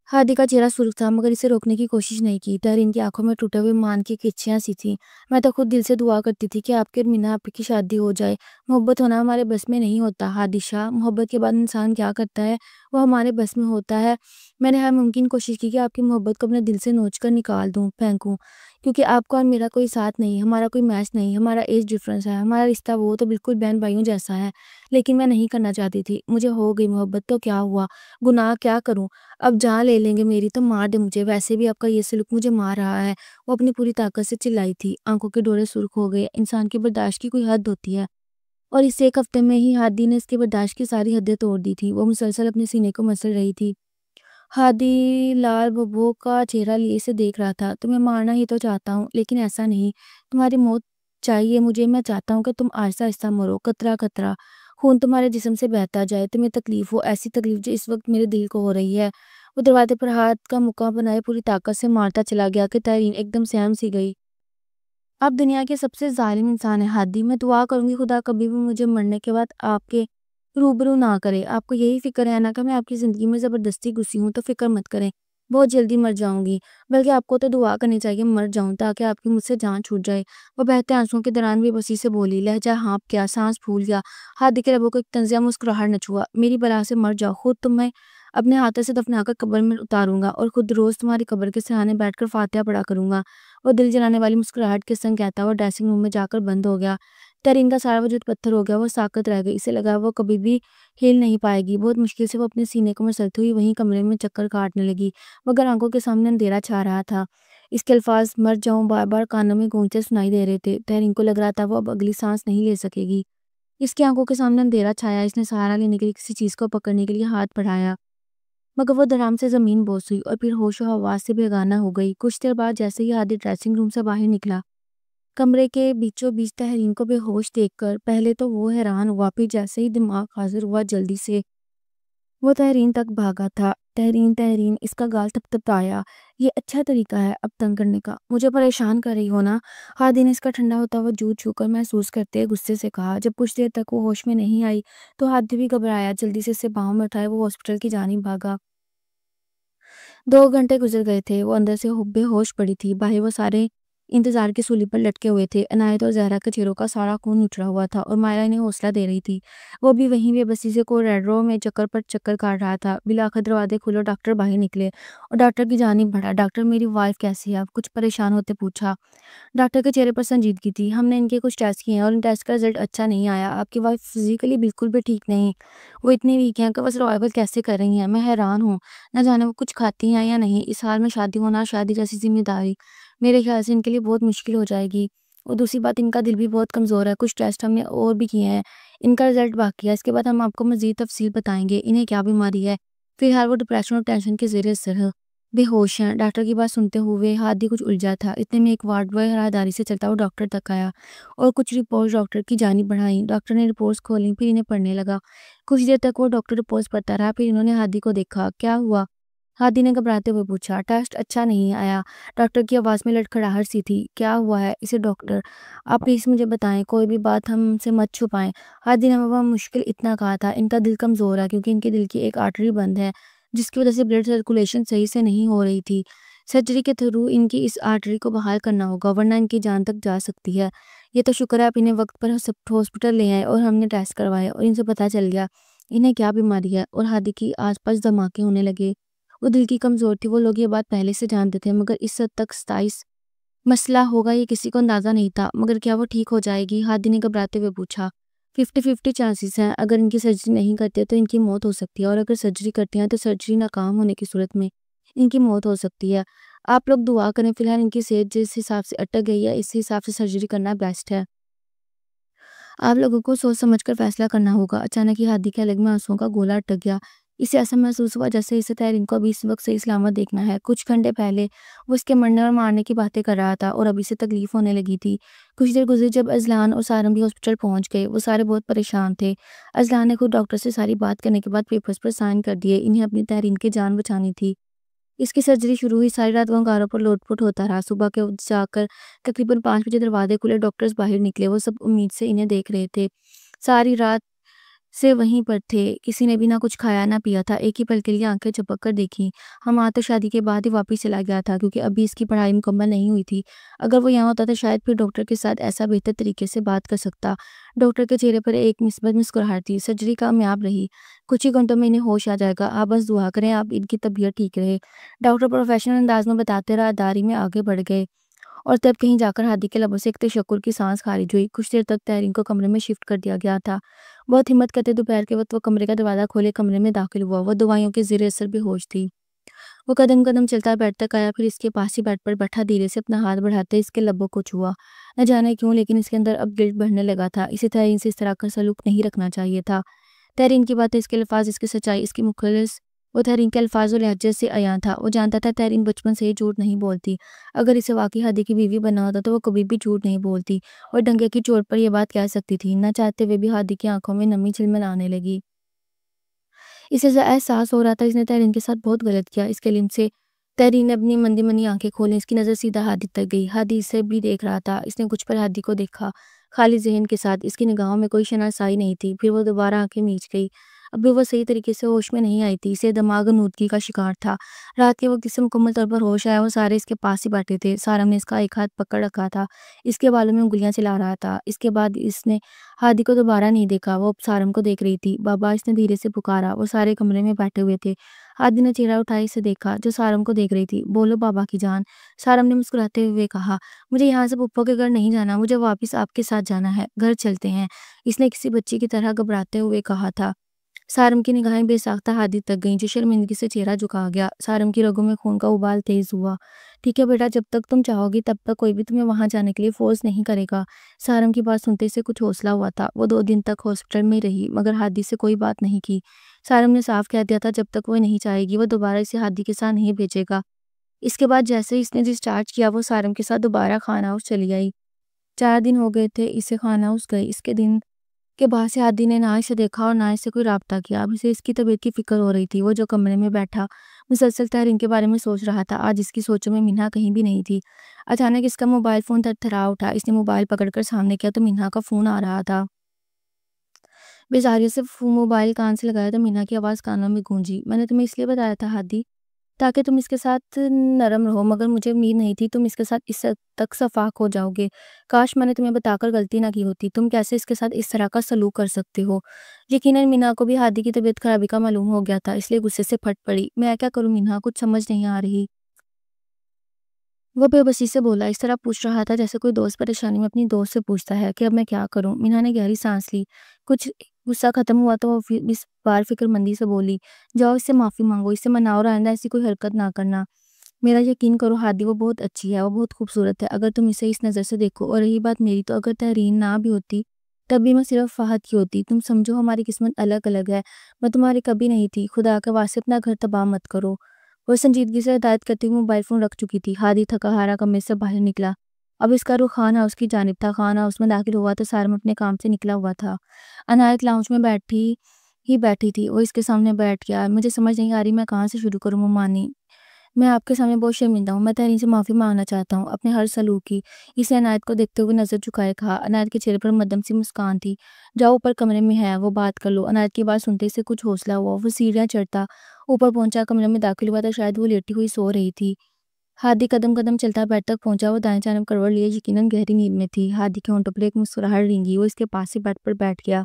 ہادی کا چہرہ سرخ تھا مگر اسے روکنے کی کوشش نہیں کی۔ تحریر کی آنکھوں میں ٹوٹے ہوئے مان کی کچیاں سی تھیں۔ میں تو خود دل سے دعا کرتی تھی کہ آپ کے اور مینا آپی کی شادی ہو جائے۔ محبت ہونا ہمارے بس میں نہیں ہوتا ہادی شاہ، محبت کے بعد انسان کیا کرتا ہے وہ ہمارے بس میں ہوتا ہے۔ میں نے ہر ممکن کوشش کی کہ آپ کی محبت کو اپنے دل سے نوچ کر نکال دوں، پھینکوں، کیونکہ آپ کا اور میرا کوئی ساتھ نہیں، ہمارا کوئی میچ نہیں، ہمارا ایج ڈیفرنس ہے، ہمارا رشتہ وہ تو بالکل بہن بھائیوں جیسا ہے، لیکن میں نہیں کرنا چاہتی تھی۔ مجھے ہو گئی محبت تو کیا ہوا، گناہ کیا کروں؟ اب جان لے لیں گے میری تو مار دے مجھے، ویسے بھی آپ کا یہ سلوک مجھے مار رہا ہے۔ وہ اپنی پوری طاقت سے چلائی تھی، آنکھوں کے ڈورے سرخ ہو گئے۔ انسان کی برداشت کی کوئی حد ہوتی ہے، اور اس ایک ہفتے میں ہی ہادی نے اس کی برداشت کی ساری حدیں توڑ دی تھی۔ وہ مسلسل اپنے سینے کو مسل رہی تھی۔ ہادی لال ببو کا چہرہ لیے سے دیکھ رہا تھا۔ تمہیں مارنا ہی تو چاہتا ہوں، لیکن ایسا نہیں، تمہاری موت چاہیے مجھے، میں چاہتا ہوں کہ تم آہستہ آہستہ مرو، قطرہ قطرہ خون تمہارے جسم سے بہتا جائے، تمہیں تکلیف ہو، ایسی تکلیف جو اس وقت میرے دل کو ہو رہی ہے۔ وہ دروازے پر ہاتھ کا مکہ بنائے پوری طاقت سے مارتا چلا گیا کہ تحریر ایک دم سہم سی گئی۔ آپ دنیا کے سب سے ظالم انسان ہیں ہادی، میں دعا کروں گی خدا کبھی بھی مجھے مرنے کے بعد آپ کے روبرو نہ کرے۔ آپ کو یہی فکر ہے نا کہ میں آپ کی زندگی میں زبردستی گھسی ہوں، تو فکر مت کریں، بہت جلدی مر جاؤں گی، بلکہ آپ کو تو دعا کرنی چاہیے مر جاؤں تاکہ آپ کی مجھ سے جان چھوٹ جائے۔ وہ بہتے آنسوؤں کے دوران بھی بسی سے بولی، لہجہ ہانپ گیا، سانس پھول گیا، ہادی کے لبوں کو ایک طنزیہ مسکراہٹ نہ چھوا۔ میری بلا سے مر جاؤ، خود تمہیں اپنے ہاتھوں سے دفنا کر قبر میں اتاروں گا اور خود روز تمہاری قبر کے سرانے بیٹھ کر فاتحہ پڑھا کروں گا۔ وہ دل جلانے والی مسکراہٹ کے سنگ کہتا وہ ڈریسنگ روم میں جا کر بند ہو گیا۔ ترین کا سارا وجود پتھر ہو گیا، وہ ساکت رہ گئی، اسے لگا وہ کبھی بھی ہل نہیں پائے گی۔ بہت مشکل سے وہ اپنے سینے کو مسلتے ہوئی وہیں کمرے میں چکر کاٹنے لگی، مگر آنکھوں کے سامنے اندھیرا چھا رہا تھا۔ اس کے الفاظ مر جاؤں بار بار کانوں میں گونجتے سنائی دے رہے تھے۔ تہرین کو لگ رہا تھا وہ اب اگلی سانس نہیں لے سکے گی۔ اس کی آنکھوں کے سامنے اندھیرا چھایا، اس نے سہارا لینے کے لیے کسی چیز کو پکڑنے کے لیے ہاتھ بڑھایا، مگر وہ دھڑام سے زمین بوس ہوئی اور پھر ہوش و حواس سے بیگانہ ہو گئی۔ کچھ دیر بعد جیسے ہی ہادی ڈریسنگ روم سے باہر نکلا، کمرے کے بیچوں بیچ تہرین کو بے ہوش دیکھ کر پہلے تو وہ حیران ہوا، پھر جیسے ہی دماغ حاضر ہوا جلدی سے وہ تہرین تک بھاگا تھا۔ تہرین تہرین، اس کا گال تپ تپ آیا۔ یہ اچھا طریقہ ہے اب تنگ کرنے کا، مجھے پریشان کر رہی ہو نا؟ ہادی نے اس کا ٹھنڈا ہوتا ہوا جوت چھو کر محسوس کرتے غصے سے کہا۔ جب کچھ دیر تک وہ ہوش میں نہیں آئی تو ہادی بھی گھبرایا، جلدی سے اسے باہوں میں اٹھائے وہ ہاسپٹل کی جانب بھاگا۔ 2 گھنٹے گزر گئے تھے، وہ اندر سے بے ہوش پڑی تھی، باہر وہ سارے انتظار کی سولی پر لٹکے ہوئے تھے۔ عنایت اور زہرا کے چہروں کا سارا خون نچڑا ہوا تھا اور مائرہ انہیں حوصلہ دے رہی تھی۔ وہ بھی وہیں بے بسی سے کوریڈور میں چکر پر چکر کاٹ رہا تھا۔ بالآخر دروازے کھلے اور ڈاکٹر باہر نکلے اور ڈاکٹر کی جانب بڑھا۔ ڈاکٹر میری وائف کیسی ہے؟ اب کچھ پریشان ہوتے پوچھا۔ ڈاکٹر کے چہرے پر سنجیدگی تھی۔ ہم نے ان کے کچھ ٹیسٹ کیے ہیں اور ان ٹیسٹ کا رزلٹ اچھا نہیں آیا۔ آپ کی وائف فزیکلی بالکل بھی ٹھیک نہیں، وہ اتنی ویک ہیں کہ وہ سروائیول کیسے کر رہی ہیں؟ میں حیران ہوں، نہ جانے وہ کچھ کھاتی ہیں یا نہیں۔ اس حال میں شادی ہونا، شادی جیسی ذمہ داری، میرے خیال سے ان کے لیے بہت مشکل ہو جائے گی۔ اور دوسری بات، ان کا دل بھی بہت کمزور ہے۔ کچھ ٹیسٹ ہم نے اور بھی کیے ہیں، ان کا رزلٹ باقی ہے، اس کے بعد ہم آپ کو مزید تفصیل بتائیں گے انہیں کیا بیماری ہے۔ فی الحال وہ ڈپریشن اور ٹینشن کے زیر اثر بے ہوش ہیں۔ ڈاکٹر کی بات سنتے ہوئے ہادی کچھ الجھا تھا۔ اتنے میں ایک وارڈ بوائے راہداری سے چلتا وہ ڈاکٹر تک آیا اور کچھ رپورٹس ڈاکٹر کی جانب بڑھائیں۔ ڈاکٹر نے رپورٹس کھولیں، پھر انہیں پڑھنے لگا۔ کچھ دیر تک وہ ڈاکٹر رپورٹس پڑھتا رہا، پھر انہوں نے ہادی کو دیکھا۔ کیا ہوا؟ ہادی نے گھبراتے ہوئے پوچھا۔ ٹیسٹ اچھا نہیں آیا، ڈاکٹر کی آواز میں لڑکھڑاہٹ سی تھی۔ کیا ہوا ہے اسے ڈاکٹر؟ آپ پلیز مجھے بتائیں، کوئی بھی بات ہم سے مت چھپائیں۔ ہادی نے وہ مشکل اتنا کہا تھا، ان کا دل کمزور ہے کیونکہ ان کے دل کی ایک آرٹری بند ہے جس کی وجہ سے بلڈ سرکولیشن صحیح سے نہیں ہو رہی تھی۔ سرجری کے تھرو ان کی اس آرٹری کو بحال کرنا ہوگا ورنہ ان کی جان تک جا سکتی ہے۔ یہ تو شکر ہے آپ انہیں وقت پر ہاسپٹل لے آئے اور ہم نے ٹیسٹ کروائے اور ان سے پتہ چل گیا انہیں کیا بیماری ہے۔ اور ہادی کی آس پاس دھماکے ہونے لگے۔ وہ دل کی کمزور تھی، وہ لوگ یہ بات پہلے سے جانتے تھے، مگر اس حد تک 27 مسئلہ ہوگا یہ کسی کو اندازہ نہیں تھا۔ مگر کیا وہ ٹھیک ہو جائے گی؟ ہادی نے گھبراتے ہوئے پوچھا۔ 50-50 چانسز ہیں، اگر ان کی سرجری نہیں کرتے تو ان کی موت ہو سکتی ہے اور اگر سرجری کرتے ہیں تو سرجری ناکام ہونے کی صورت میں ان کی موت ہو سکتی ہے۔ آپ لوگ دعا کریں، فی الحال ان کی صحت جس حساب سے اٹک گئی ہے اس حساب سے سرجری کرنا بیسٹ ہے۔ آپ لوگوں کو سوچ سمجھ کر فیصلہ کرنا ہوگا۔ اچانک ہی ہادی کے حلق میں آنسوؤں کا گولا اٹک گیا۔ اسے ایسا محسوس ہوا جیسے اسے تہرین کو ابھی اس وقت صحیح سلامت دیکھنا ہے۔ کچھ گھنٹے پہلے وہ اس کے مرنے اور مارنے کی باتیں کر رہا تھا اور ابھی سے تکلیف ہونے لگی تھی۔ کچھ دیر گزری جب اذلان اور سارم بھی ہاسپٹل پہنچ گئے، وہ سارے بہت پریشان تھے۔ اذلان نے خود ڈاکٹر سے ساری بات کرنے کے بعد پیپرز پر سائن کر دیے، انہیں اپنی تہرین کی جان بچانی تھی۔ اس کی سرجری شروع ہوئی، ساری رات وہ انگاروں پر لوٹ پوٹ ہوتا رہا۔ صبح کے وقت جا کر تقریباً 5 بجے دروازے کھلے، ڈاکٹرز باہر نکلے، وہ سب امید سے انہیں دیکھ رہے تھے۔ ساری رات سے وہیں پر تھے، کسی نے بھی نہ کچھ کھایا نہ پیا تھا، ایک ہی پل کے لیے آنکھیں جھپک کر دیکھیں۔ ہم تو شادی کے بعد ہی واپس چلا گیا تھا کیونکہ ابھی اس کی پڑھائی مکمل نہیں ہوئی تھی۔ اگر وہ یہاں ہوتا تو شاید پھر ڈاکٹر کے ساتھ ایسا بہتر طریقے سے بات کر سکتا۔ ڈاکٹر کے چہرے پر ایک مثبت مسکراہٹ تھی۔ سرجری کامیاب رہی، کچھ ہی گھنٹوں میں انہیں ہوش آ جائے گا، آپ بس دعا کریں آپ ان کی طبیعت ٹھیک رہے۔ ڈاکٹر پروفیشنل انداز میں بتاتے راہداری میں آگے بڑھ گئے اور تب کہیں جا کر ہادی کے لبوں سے ایک تشکر کی سانس خارج ہوئی۔ کچھ دیر تک تہرین کو کمرے میں شفٹ کر دیا گیا تھا۔ بہت ہمت کرتے دوپہر کے وقت وہ کمرے کا دروازہ کھولے کمرے میں داخل ہوا۔ وہ دوائیوں کے زیر اثر بے ہوش تھی۔ وہ قدم قدم چلتا بیڈ تک آیا، پھر اس کے پاس ہی بیڈ پر بیٹھا، دھیرے سے اپنا ہاتھ بڑھاتے اس کے لبوں کو چھوا۔ نہ جانے کیوں لیکن اس کے اندر اب گلٹ بڑھنے لگا تھا، اسے تہرین سے اس طرح کا سلوک نہیں رکھنا چاہیے تھا۔ تہرین کی باتیں، اس کے الفاظ، اس کی سچائی، اس کی مخلص وہ تہرین کے الفاظ و لہجے سے عیاں تھا۔ وہ جانتا تھا تہرین بچپن سے ہی جھوٹ نہیں بولتی، اگر اسے واقعی ہادی کی بیوی بننا ہوتا تو وہ کبھی بھی جھوٹ نہیں بولتی اور ڈنگے کی چوٹ پر یہ بات کہہ سکتی تھی۔ نہ چاہتے ہوئے بھی ہادی کی آنکھوں میں نمی جھلملانے لگی۔ اسے احساس ہو رہا تھا اس نے تہرین کے ساتھ بہت غلط کیا۔ اس کے علم سے تہرین نے اپنی مندی منی آنکھیں کھولیں، اس کی نظر سیدھا ہادی تک گئی۔ ہادی اسے بھی دیکھ رہا تھا، اس نے کچھ پر ہادی کو دیکھا، خالی ذہن کے ساتھ، اس کی نگاہوں میں کوئی شناسائی نہیں تھی۔ پھر وہ دوبارہ آنکھیں میچ گئی۔ ابھی وہ صحیح طریقے سے ہوش میں نہیں آئی تھی، اسے دماغ نودگی کا شکار تھا۔ رات کے وقت اسے مکمل طور پر ہوش آیا، وہ سارے اس کے پاس ہی بیٹھے تھے۔ سارم نے اس کا ایک ہاتھ پکڑ رکھا تھا، اس کے بالوں میں انگلیاں چلا رہا تھا۔ اس کے بعد اس نے ہادی کو دوبارہ نہیں دیکھا، وہ اب سارم کو دیکھ رہی تھی۔ بابا، اس نے دھیرے سے پکارا۔ وہ سارے کمرے میں بیٹھے ہوئے تھے۔ ہادی نے چہرہ اٹھائی اسے دیکھا جو سارم کو دیکھ رہی تھی۔ بولو بابا کی جان، سارم نے مسکراتے ہوئے کہا۔ مجھے یہاں سے پھپھو کے گھر نہیں جانا، مجھے واپس آپ کے ساتھ جانا ہے، گھر چلتے ہیں، اس نے کسی بچی کی طرح گھبراتے ہوئے کہا تھا۔ سارم کی نگاہیں بے ساختہ ہادی تک گئیں جو شرمندگی سے چہرہ جھکا گیا۔ سارم کی رگوں میں خون کا ابال تیز ہوا۔ ٹھیک ہے بیٹا، جب تک تم چاہو گی تب تک کوئی بھی تمہیں وہاں جانے کے لیے فورس نہیں کرے گا۔ سارم کی بات سنتے سے کچھ حوصلہ ہوا تھا۔ وہ 2 دن تک ہاسپٹل میں رہی مگر ہادی سے کوئی بات نہیں کی۔ سارم نے صاف کہہ دیا تھا جب تک وہ نہیں چاہے گی وہ دوبارہ اسے ہادی کے ساتھ نہیں بھیجے گا۔ اس کے بعد جیسے اس نے ڈسچارج کیا وہ سارم کے ساتھ دوبارہ خان ہاؤس چلی آئی۔ 4 دن ہو گئے تھے اسے خان ہاؤس گئے۔ اس کے دن کے بعد سے ہادی نے نہ اسے دیکھا اور نہ اسے کوئی رابطہ کیا۔ اب اسے اس کی طبیعت کی فکر ہو رہی تھی۔ وہ جو کمرے میں بیٹھا مسلسل تحرین کے بارے میں سوچ رہا تھا، آج اس کی سوچوں میں منہا کہیں بھی نہیں تھی۔ اچانک اس کا موبائل فون تھرتھرا اٹھا۔ اس نے موبائل پکڑ کر سامنے کیا تو منہا کا فون آ رہا تھا۔ بیزاریت سے موبائل کان سے لگایا تو منہا کی آواز کانوں میں گونجی۔ میں نے تمہیں اس لیے بتایا تھا ہادی تاکہ تم اس کے ساتھ نرم رہو، مگر مجھے امید نہیں تھی تم اس کے ساتھ اس حد تک شفاق ہو جاؤ گے۔ کاش میں نے تمہیں بتا کر غلطی نہ کی ہوتی۔ تم کیسے اس کے ساتھ اس طرح کا سلوک کر سکتے ہو؟ یقیناً منہا کو بھی ہادی کی طبیعت خرابی کا معلوم ہو گیا تھا، اس لیے غصے سے پھٹ پڑی۔ میں کیا کروں منہا، کچھ سمجھ نہیں آ رہی۔ وہ بے بسی سے بولا، اس طرح پوچھ رہا تھا جیسے کوئی دوست پریشانی میں اپنی دوست سے پوچھتا ہے کہ اب میں کیا کروں۔ منہا نے گہری سانس لی۔ کچھ غصہ ختم ہوا تو وہ اس بار فکر مندی سے بولی، جاؤ اس سے معافی مانگو، اس سے مناؤ اور آئندہ ایسی کوئی حرکت نہ کرنا۔ میرا یقین کرو ہادی، وہ بہت اچھی ہے، وہ بہت خوبصورت ہے اگر تم اسے اس نظر سے دیکھو۔ اور رہی بات میری، تو اگر تحرین نہ بھی ہوتی تب بھی میں صرف فہد کی ہوتی۔ تم سمجھو ہماری قسمت الگ الگ ہے، میں تمہاری کبھی نہیں تھی۔ خدا کے واسطے اپنا گھر تباہ مت کرو۔ وہ سنجیدگی سے ہدایت کرتے ہوئے موبائل فون رکھ چکی تھی۔ ہادی تھکا ہارا کمرے سے باہر نکلا۔ اب اس کا رخ خان ہاؤس کی جانب تھا۔ خان ہاؤس میں داخل ہوا تو سارم اپنے کام سے نکلا ہوا تھا۔ عنایت لاؤنج میں بیٹھی تھی۔ وہ اس کے سامنے بیٹھ گیا۔ مجھے سمجھ نہیں آ رہی میں کہاں سے شروع کروں ممانی، میں آپ کے سامنے بہت شرمندہ ہوں، میں تحرین سے معافی مانگنا چاہتا ہوں اپنے ہر سلوک کی۔ اس نے عنایت کو دیکھتے ہوئے نظر جھکائے کہا۔ عنایت کے چہرے پر مدھم سی مسکان تھی۔ جاؤ اوپر کمرے میں ہے وہ بات کر لو۔ عنایت کی بات سنتے سے کچھ حوصلہ ہوا۔ وہ سیڑھیاں چڑھتا اوپر پہنچا، کمرے میں داخل ہوا تو شاید وہ لیٹی ہوئی سو رہی تھی۔ ہادی قدم قدم چلتا بیڈ تک پہنچا۔ وہ دائیں جانب کروٹ لیے یقیناً گہری نیند میں تھی۔ ہادی کے ہونٹوں پر ایک مسکراہٹ رینگی۔ وہ اس کے پاس ہی بیڈ پر بیٹھ گیا۔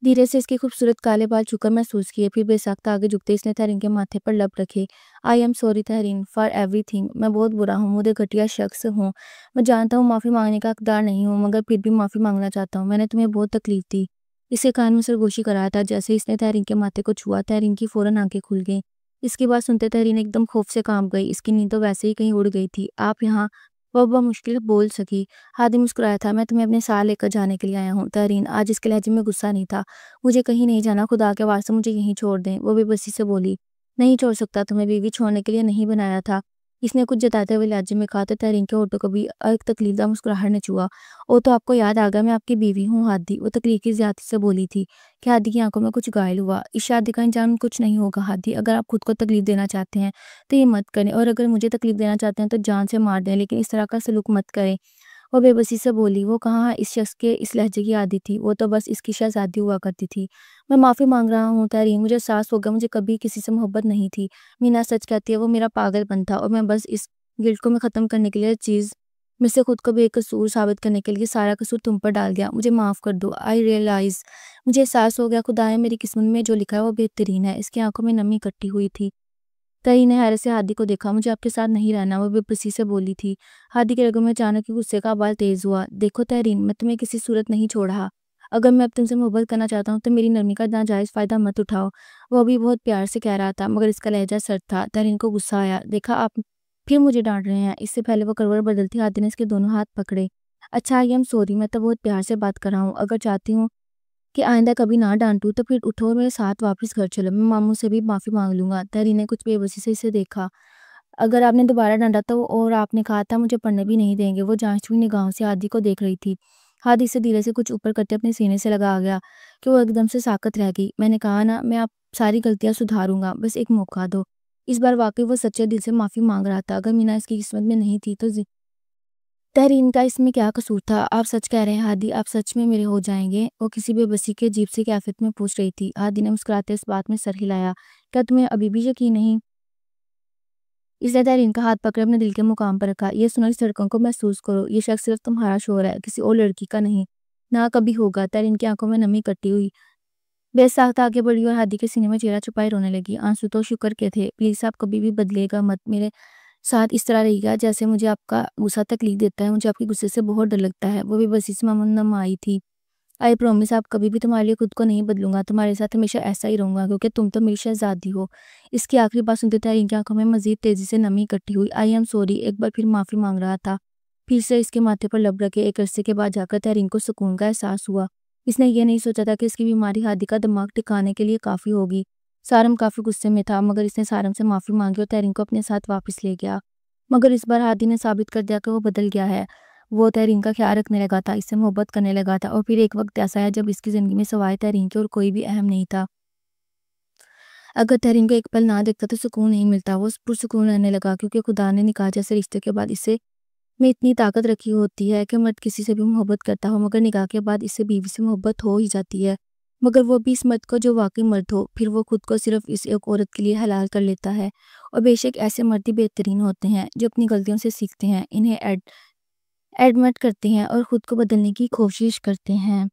دھیرے سے اس کے خوبصورت کالے بال چھو کر محسوس کیے، پھر بے ساختہ آگے جھکتے اس نے تحرین کے ماتھے پر لب رکھے۔ I am sorry Tehreen for ایوری تھنگ، میں بہت برا ہوں، مجھے گھٹیا شخص ہوں، میں جانتا ہوں معافی مانگنے کا حقدار نہیں ہوں، مگر پھر بھی معافی مانگنا چاہتا ہوں، میں نے تمہیں بہت تکلیف دی۔ اس کے کان میں سرگوشی کر رہا تھا۔ جیسے اس نے تحرین کے ماتھے کو چھوا تحرین کی فوراً آنکھیں کھل گئیں۔ اس کی بات سنتے تحرین ایک دم خوف سے کانپ گئی۔ اس کی نیند تو ویسے ہی کہیں اڑ گئی تھی۔ آپ یہاں؟ وہ بمشکل بول سکی۔ ہادی مسکرایا تھا۔ میں تمہیں اپنے ساتھ لے کر جانے کے لیے آیا ہوں تحرین۔ آج اس کے لہجے میں غصہ نہیں تھا۔ مجھے کہیں نہیں جانا، خدا کے واسطے مجھے یہیں چھوڑ دیں۔ وہ بے بسی سے بولی، نہیں چھوڑ سکتا، تمہیں بیوی چھوڑنے کے لیے نہیں بنایا تھا۔ اس نے کچھ جتاتے ہوئے لہجے میں کہا تو تحرین کے ہونٹوں کو بھی ایک تکلیف دہ مسکراہٹ نے چھوا۔ او تو آپ کو یاد آ گیا، میں آپ کی بیوی ہوں ہادی، وہ تکلیف کی زیادتی سے بولی تھی کہ ہادی کی آنکھوں میں کچھ غائل ہوا۔ اس شادی کا انجام کچھ نہیں ہوگا ہادی، اگر آپ خود کو تکلیف دینا چاہتے ہیں تو یہ مت کریں، اور اگر مجھے تکلیف دینا چاہتے ہیں تو جان سے مار دیں، لیکن اس طرح کا سلوک مت کریں۔ وہ بے بسی سے بولی، وہ کہاں اس شخص کے اس لہجے کی عادی تھی، وہ تو بس اس کی شہزادی ہوا کرتی تھی۔ میں معافی مانگ رہا ہوں تحرین، مجھے احساس ہو گیا مجھے کبھی کسی سے محبت نہیں تھی۔ مینا سچ کہتی ہے، وہ میرا پاگل پن تھا، اور میں بس اس گلٹ کو میں ختم کرنے کے لیے چیز میں سے خود کو بے قصور ثابت کرنے کے لیے سارا قصور تم پر ڈال دیا، مجھے معاف کر دو۔ آئی ریئلائز، مجھے احساس ہو گیا خدایا میری قسمت میں جو لکھا ہے وہ بہترین ہے۔ اس کی آنکھوں میں نمی اکٹھی ہوئی تھی۔ تحرین نے حیرت سے ہادی کو دیکھا۔ مجھے آپ کے ساتھ نہیں رہنا، وہ بے بسی سے بولی تھی۔ ہادی کے رگوں میں اچانک غصے کا بال تیز ہوا۔ دیکھو تحرین، میں تمہیں کسی صورت نہیں چھوڑا، اگر میں اب تم سے محبت کرنا چاہتا ہوں تو میری نرمی کا ناجائز فائدہ مت اٹھاؤ۔ وہ بھی بہت پیار سے کہہ رہا تھا مگر اس کا لہجہ سرد تھا۔ تحرین کو غصہ آیا، دیکھا آپ پھر مجھے ڈانٹ رہے ہیں۔ اس سے پہلے وہ کروٹ بدلتی ہادی نے اس کے دونوں ہاتھ پکڑے۔ اچھا آئی ایم سوری، میں تو بہت پیار سے بات کر رہا ہوں، اگر چاہتی ہوں کہ آئندہ کبھی نہ ڈانٹوں تو پھر اٹھو اور میرے ساتھ واپس گھر چلو، میں ماموں سے بھی معافی مانگ لوں گا۔ تحرین نے کچھ بے بسی سے اسے دیکھا۔ اگر آپ نے دوبارہ ڈانٹا تو اور آپ نے کہا تھا مجھے پڑھنے بھی نہیں دیں گے۔ وہ جانچ ہوئی نگاہوں سے ہادی کو دیکھ رہی تھی۔ ہادی سے دھیرے سے کچھ اوپر کرتے اپنے سینے سے لگا گیا کہ وہ ایک دم سے ساکت رہ گئی۔ میں نے کہا نا، میں آپ ساری غلطیاں سدھاروں گا، بس ایک موقع دو۔ اس بار واقعی وہ سچے دل سے معافی مانگ رہا تھا۔ اگر مینا اس کی قسمت میں نہیں تھی تو تحرین کا اس میں کیا قصور تھا؟ آپ سچ کہہ رہے ہیں ہادی، آپ سچ میں میرے ہو جائیں گے؟ وہ کسی بے بسی کے عجیب سی کیفیت میں پوچھ رہی تھی۔ ہادی نے مسکراتے اس بات میں سر ہلایا۔ کیا تمہیں ابھی بھی یقین نہیں؟ اس نے تحرین کا ہاتھ پکڑ اپنے دل کے مقام پر رکھا۔ یہ سنہری سڑکوں کو محسوس کرو، یہ شخص صرف تمہارا شوہر ہے، کسی اور لڑکی کا نہیں، نہ کبھی ہوگا۔ تحرین کی آنکھوں میں نمی کٹی ہوئی بے ساختہ آگے بڑھی اور ہادی کے سینے میں چہرہ چھپائے رونے لگی۔ آنسو تو شکر کے تھے۔ پلیز آپ کبھی بھی بدلے گا مت، میرے ساتھ اس طرح رہی گا جیسے مجھے آپ کا غصہ تکلیف دیتا ہے، مجھے آپ کے غصے سے بہت ڈر لگتا ہے۔ وہ بھی بسی سے نم آئی تھی۔ آئی پرومس، آپ کبھی بھی تمہارے لیے خود کو نہیں بدلوں گا، تمہارے ساتھ ہمیشہ ایسا ہی رہوں گا کیونکہ تم تو میری شہزادی ہو۔ اس کی آخری بات سنتے تحرین کی آنکھوں میں مزید تیزی سے نمی اکٹھی ہوئی۔ آئی ایم سوری، ایک بار پھر معافی مانگ رہا تھا۔ پھر سے اس کے ماتھے پر لب رکھے ایک عرصے کے بعد جا کر تحرین کو سکون کا احساس ہوا۔ اس نے یہ نہیں سوچا تھا کہ اس کی بیماری ہادی کا دماغ ٹھکانے کے لیے کافی ہوگی۔ سارم کافی غصے میں تھا مگر اس نے سارم سے معافی مانگی اور تحرین کو اپنے ساتھ واپس لے گیا۔ مگر اس بار ہادی نے ثابت کر دیا کہ وہ بدل گیا ہے۔ وہ تحرین کا خیال رکھنے لگا تھا، اس سے محبت کرنے لگا تھا، اور پھر ایک وقت ایسا ہے جب اس کی زندگی میں سوائے تحرین کے اور کوئی بھی اہم نہیں تھا۔ اگر تحرین کو ایک پل نہ دیکھتا تو سکون نہیں ملتا۔ وہ پرسکون رہنے لگا کیونکہ خدا نے نکاح جیسے رشتے کے بعد اسے میں اتنی طاقت رکھی ہوتی ہے کہ مرد کسی سے بھی محبت کرتا ہو مگر نکاح کے بعد اس سے بیوی سے محبت ہو ہی جاتی ہے، مگر وہ بھی اس مرد کو جو واقعی مرد ہو۔ پھر وہ خود کو صرف اس ایک عورت کے لیے حلال کر لیتا ہے، اور بے شک ایسے مرد ہی بہترین ہوتے ہیں جو اپنی غلطیوں سے سیکھتے ہیں، انہیں ایڈمٹ کرتے ہیں اور خود کو بدلنے کی کوشش کرتے ہیں۔